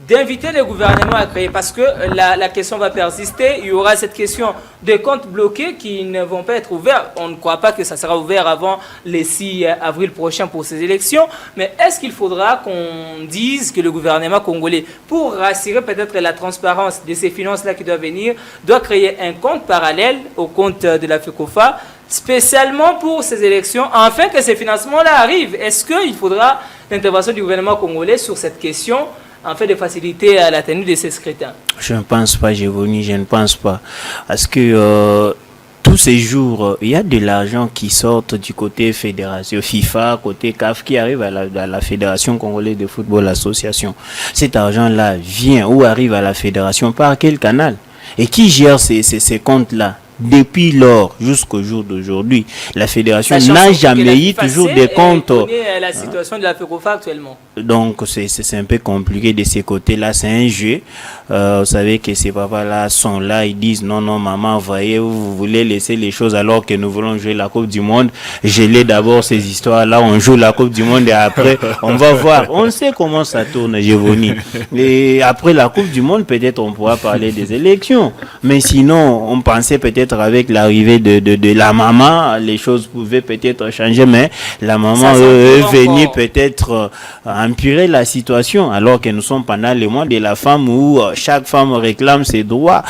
d'inviter le gouvernement à créer, parce que la question va persister, il y aura cette question des comptes bloqués qui ne vont pas être ouverts. On ne croit pas que ça sera ouvert avant le 6 avril prochain pour ces élections, mais est-ce qu'il faudra qu'on dise que le gouvernement congolais, pour rassurer peut-être la transparence de ces finances-là qui doivent venir, doit créer un compte parallèle au compte de la FECOFA, spécialement pour ces élections, afin que ces financements-là arrivent? Est-ce qu'il faudra l'intervention du gouvernement congolais sur cette question afin de faciliter la tenue de ces scrutins? Je ne pense pas, Gévoni, je ne pense pas. Parce que tous ces jours, il y a de l'argent qui sort du côté fédération FIFA, côté CAF, qui arrive à la Fédération Congolaise de Football Association. Cet argent-là vient ou arrive à la fédération par quel canal? Et qui gère ces comptes-là? Depuis lors jusqu'au jour d'aujourd'hui, la fédération n'a jamais eu toujours des comptes. On connaît la situation de la FECOFA actuellement. Donc c'est un peu compliqué de ces côtés-là, c'est un jeu. Vous savez que ces papas-là sont là, ils disent non, maman, voyez, vous voulez laisser les choses alors que nous voulons jouer la Coupe du Monde. Gelez d'abord ces histoires-là, on joue la Coupe du Monde et après on va voir. On sait comment ça tourne, Gévoni. Et après la Coupe du Monde, peut-être on pourra parler des élections. Mais sinon, on pensait peut-être avec l'arrivée de la maman, les choses pouvaient peut-être changer, mais la maman est venue peut-être empirer la situation, alors que nous sommes pendant les mois de la femme où chaque femme réclame ses droits.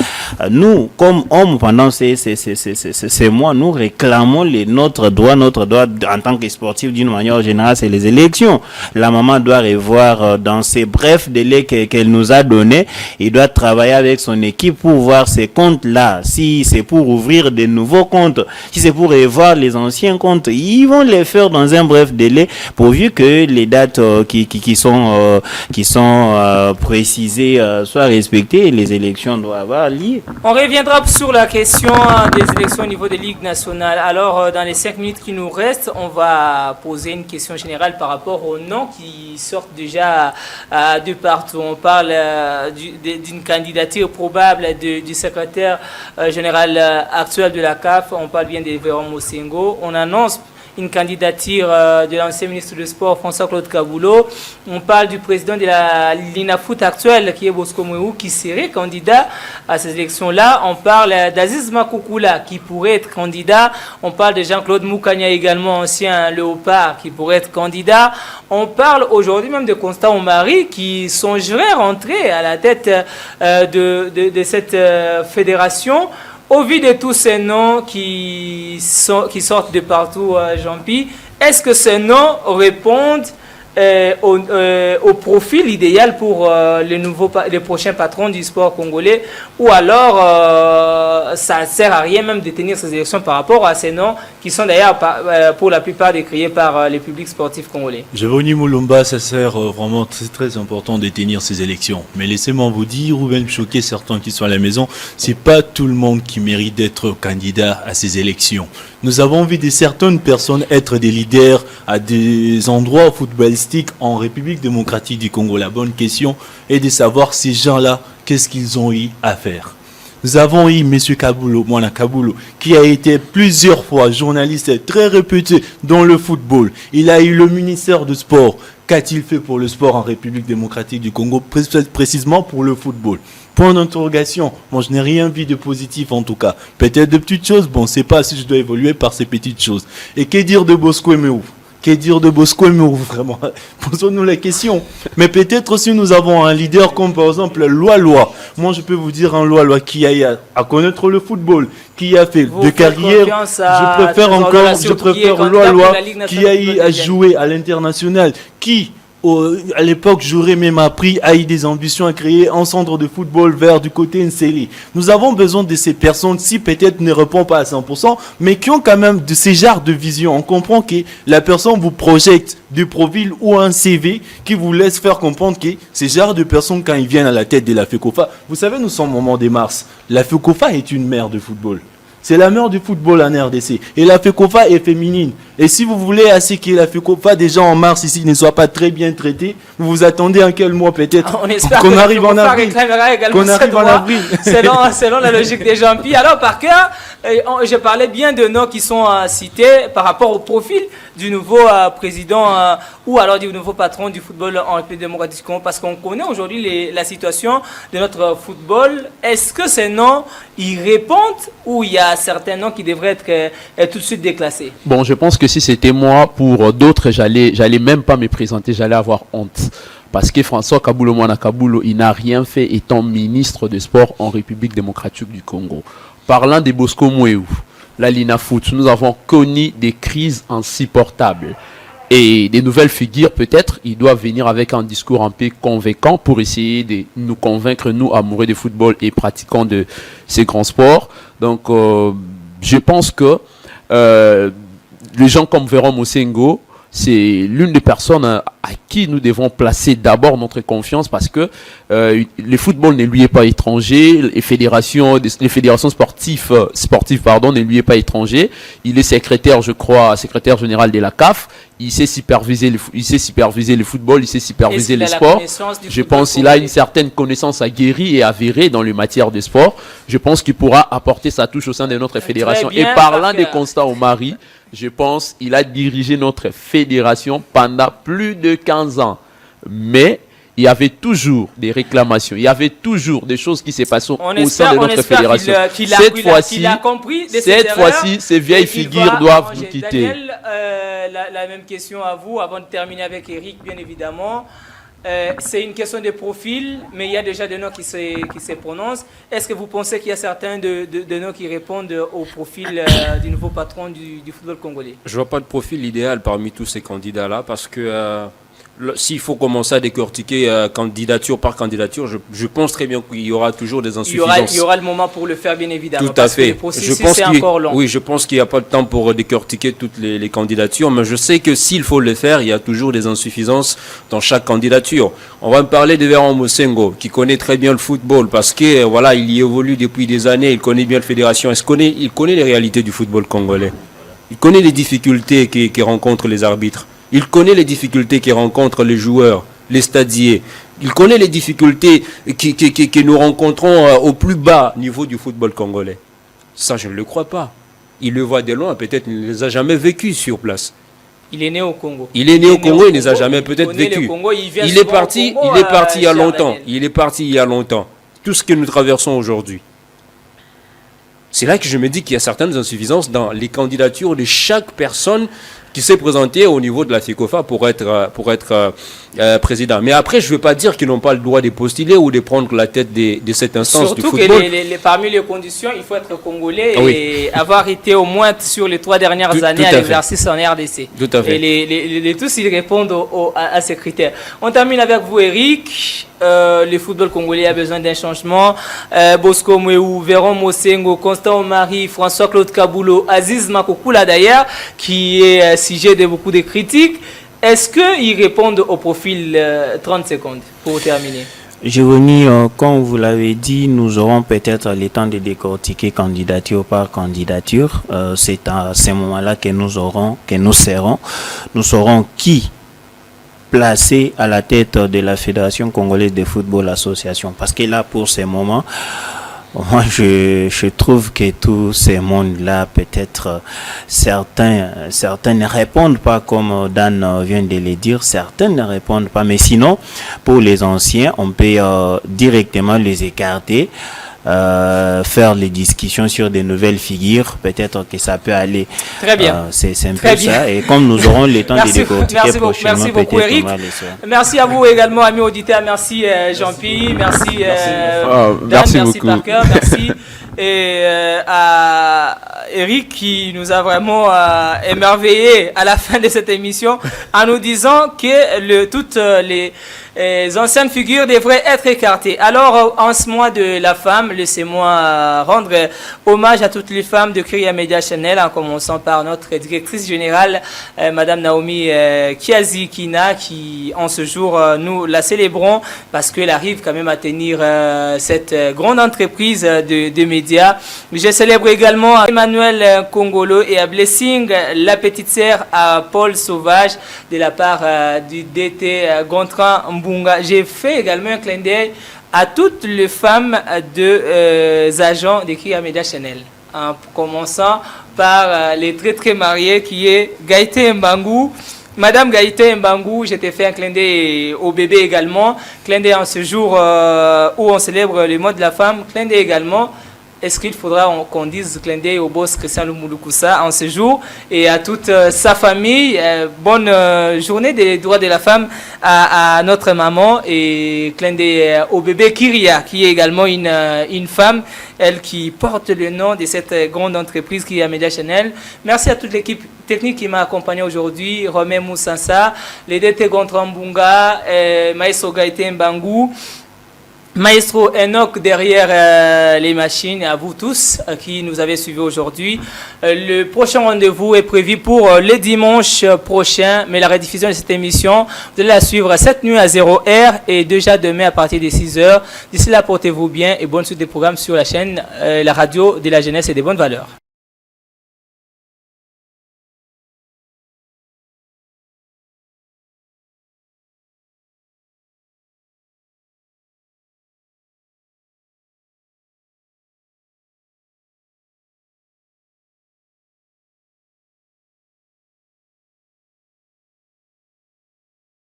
Nous, comme hommes, pendant ces mois, nous réclamons notre droit en tant que sportif d'une manière générale, c'est les élections. La maman doit revoir dans ces brefs délais qu'elle nous a donnés, il doit travailler avec son équipe pour voir ces comptes-là. Si c'est pour ouvrir de nouveaux comptes, si c'est pour revoir les anciens comptes, ils vont les faire dans un bref délai, pourvu que les dates qui sont précisées soient respectées et les élections doivent avoir lieu. On reviendra sur la question des élections au niveau des ligues nationales. Alors, dans les 5 minutes qui nous restent, on va poser une question générale par rapport aux noms qui sortent déjà de partout. On parle d'une candidature probable du secrétaire général actuel de la CAF. On parle bien de Véron Mosengo. On annonce une candidature de l'ancien ministre du Sport, François-Claude Kaboulou. On parle du président de la Linafoot actuelle, qui est Bosco Mouéou, qui serait candidat à ces élections-là. On parle d'Aziz Makoukoula, qui pourrait être candidat. On parle de Jean-Claude Moukania, également ancien Léopard, qui pourrait être candidat. On parle aujourd'hui même de Constant Omari, qui songerait rentrer à la tête de cette fédération. Au vu de tous ces noms qui sortent de partout, Jean-Pi, est-ce que ces noms répondent au profil idéal pour les prochains patrons du sport congolais, ou alors ça ne sert à rien même de tenir ces élections par rapport à ces noms qui sont d'ailleurs pour la plupart décriés par les publics sportifs congolais? Gévoni Moulumba, ça sert vraiment très important de tenir ces élections. Mais laissez-moi vous dire, ou même choquer certains qui sont à la maison, c'est pas tout le monde qui mérite d'être candidat à ces élections. Nous avons vu certaines personnes être des leaders à des endroits footballistiques en République démocratique du Congo. La bonne question est de savoir ces gens-là, qu'est-ce qu'ils ont eu à faire. Nous avons eu M. Kaboulou, Mwana Kaboulou, qui a été plusieurs fois journaliste très réputé dans le football. Il a eu le ministère du Sport. Qu'a-t-il fait pour le sport en République démocratique du Congo, précisément pour le football? Point d'interrogation. Moi, je n'ai rien vu de positif en tout cas. Peut-être de petites choses. Bon, c'est pas si je dois évoluer par ces petites choses. Et que dire de Bosco Mouéou? Que dire de Bosco Mouéou, vraiment? Posons-nous la question. Mais peut-être aussi nous avons un leader comme par exemple Loa. Moi, je peux vous dire un Loa qui a à connaître le football, qui a fait de carrière. Je préfère Loa qui a eu à jouer à l'international, qui à l'époque, j'aurais même appris à y des ambitions à créer un centre de football vert du côté Nseli. Nous avons besoin de ces personnes, si peut-être ne répondent pas à 100%, mais qui ont quand même de ces genres de vision. On comprend que la personne vous projette du profil ou un CV qui vous laisse faire comprendre que ces genres de personnes, quand ils viennent à la tête de la FECOFA, vous savez, nous sommes au moment des mars. La FECOFA est une mère de football. C'est la mère du football en RDC. Et la FECOFA est féminine. Et si vous voulez à ce que la FECOFA, déjà en mars ici, ne soit pas très bien traitée, vous vous attendez en quel mois peut-être qu'on arrive en avril. Qu'on arrive en avril. Selon la logique des gens. Puis alors, par cœur, je parlais bien de noms qui sont cités par rapport au profil du nouveau président ou alors du nouveau patron du football en République démocratique du Congo, parce qu'on connaît aujourd'hui la situation de notre football. Est-ce que ces noms, ils répondent ou il y a certains noms qui devraient être tout de suite déclassés? Bon, je pense que si c'était moi, pour d'autres, j'allais même pas me présenter, j'allais avoir honte. Parce que François Kabulo Mwana Kabulo, il n'a rien fait étant ministre de sport en République démocratique du Congo. Parlant de Bosco Mouéou, la Lina Foot, nous avons connu des crises insupportables. Et des nouvelles figures, peut-être, ils doivent venir avec un discours un peu convaincant pour essayer de nous convaincre, nous, amoureux du football et pratiquants de ces grands sports. Donc, je pense que les gens comme Véron Mosengo, c'est l'une des personnes à qui nous devons placer d'abord notre confiance, parce que le football ne lui est pas étranger, les fédérations sportives ne lui est pas étranger. Il est secrétaire, je crois, secrétaire général de la CAF. Il sait superviser le football, il sait superviser le sport. Je pense qu'il a une certaine connaissance aguerrie et avérée dans les matières de sport. Je pense qu'il pourra apporter sa touche au sein de notre fédération. Et parlant de Constant Omari, je pense qu'il a dirigé notre fédération pendant plus de 15 ans. Mais il y avait toujours des réclamations, il y avait toujours des choses qui se passaient au sein de notre fédération. Cette fois-ci, ces vieilles figures doivent nous quitter. Daniel, la même question à vous, avant de terminer avec Eric, bien évidemment. C'est une question de profil, mais il y a déjà des noms qui se prononcent. Est-ce que vous pensez qu'il y a certains de noms qui répondent au profil du nouveau patron du football congolais? Je ne vois pas de profil idéal parmi tous ces candidats-là, parce que s'il faut commencer à décortiquer candidature par candidature, je pense très bien qu'il y aura toujours des insuffisances. Il y aura le moment pour le faire, bien évidemment. Tout à fait. Le processus est encore long. Oui, je pense qu'il n'y a pas de temps pour décortiquer toutes les candidatures, mais je sais que s'il faut le faire, il y a toujours des insuffisances dans chaque candidature. On va me parler de Véron Mosengo, qui connaît très bien le football, parce que voilà, il y évolue depuis des années, il connaît bien la fédération, il connaît les réalités du football congolais. Il connaît les difficultés que rencontrent les arbitres. Il connaît les difficultés que rencontrent les joueurs, les stadiers. Il connaît les difficultés que nous rencontrons au plus bas niveau du football congolais. Ça, je ne le crois pas. Il le voit de loin, peut-être il ne les a jamais vécus sur place. Il est né au Congo. Il est né au Congo, il ne les a jamais peut-être vécus. Il est parti il y a longtemps. Il est parti il y a longtemps. Tout ce que nous traversons aujourd'hui. C'est là que je me dis qu'il y a certaines insuffisances dans les candidatures de chaque personne qui s'est présenté au niveau de la FECOFA pour être président. Mais après, je ne veux pas dire qu'ils n'ont pas le droit de postuler ou de prendre la tête de cette instance du football. Surtout que parmi les conditions, il faut être congolais et avoir été au moins sur les 3 dernières années à l'exercice en RDC. Tout à fait. Et tous, ils répondent à ces critères. On termine avec vous, Eric. Le football congolais a besoin d'un changement. Bosco Mouéou, Véron Mosengo, Constant Omari, François-Claude Kabulo, Aziz Makokula d'ailleurs, qui est sujet de beaucoup de critiques. Est-ce qu'ils répondent au profil 30 secondes pour terminer? Giovanni, comme vous l'avez dit, nous aurons peut-être le temps de décortiquer candidature par candidature. C'est à ce moment-là que nous saurons qui placé à la tête de la Fédération congolaise de football association. Parce que là, pour ce moment, moi, je trouve que tous ces mondes-là, peut-être certains ne répondent pas comme Dan vient de le dire, certains ne répondent pas. Mais sinon, pour les anciens, on peut directement les écarter. Faire les discussions sur des nouvelles figures, peut-être que ça peut aller. Très bien. C'est un peu ça. Et comme nous aurons le temps de décortiquer prochainement, merci beaucoup, Eric. Merci à vous également, amis auditeurs. Merci Jean-Pierre. Merci Dan. Merci Parker. Merci et à Eric qui nous a vraiment émerveillés à la fin de cette émission en nous disant que toutes les anciennes figures devraient être écartées. Alors, en ce mois de la femme, laissez-moi rendre hommage à toutes les femmes de Kyria Media Channel, en commençant par notre directrice générale, Madame Naomi Kiazikina, qui en ce jour, nous la célébrons parce qu'elle arrive quand même à tenir cette grande entreprise de médias. Je célèbre également Emmanuel Kongolo et à Blessing, la petite sœur à Paul Sauvage, de la part du DT Gontran Mbunga. J'ai fait également un clin d'œil à toutes les femmes agents de Kyria Media Channel, en commençant par les très mariés qui est Gaïté Mbangou. Madame Gaïté Mbangou, j'ai fait un clin d'œil au bébé également, clin d'œil en ce jour où on célèbre le mois de la femme, clin d'œil également. Est-ce qu'il faudra qu'on dise clin d'œil au boss Christian Lumulukusa en ce jour et à toute sa famille. Bonne journée des droits de la femme à notre maman et clin d'œil au bébé Kyria qui est également une femme, elle qui porte le nom de cette grande entreprise Kyria Media Channel. Merci à toute l'équipe technique qui m'a accompagné aujourd'hui, Romain Moussansa, les DT Gontran Mbunga, Maestro Gaïté Mbangou, Maestro Enoch derrière les machines, et à vous tous qui nous avez suivis aujourd'hui. Le prochain rendez-vous est prévu pour le dimanche prochain, mais la rediffusion de cette émission, vous allez la suivre cette nuit à 0h et déjà demain à partir de 6h. D'ici là, portez-vous bien et bonne suite des programmes sur la chaîne, la radio de la jeunesse et des bonnes valeurs.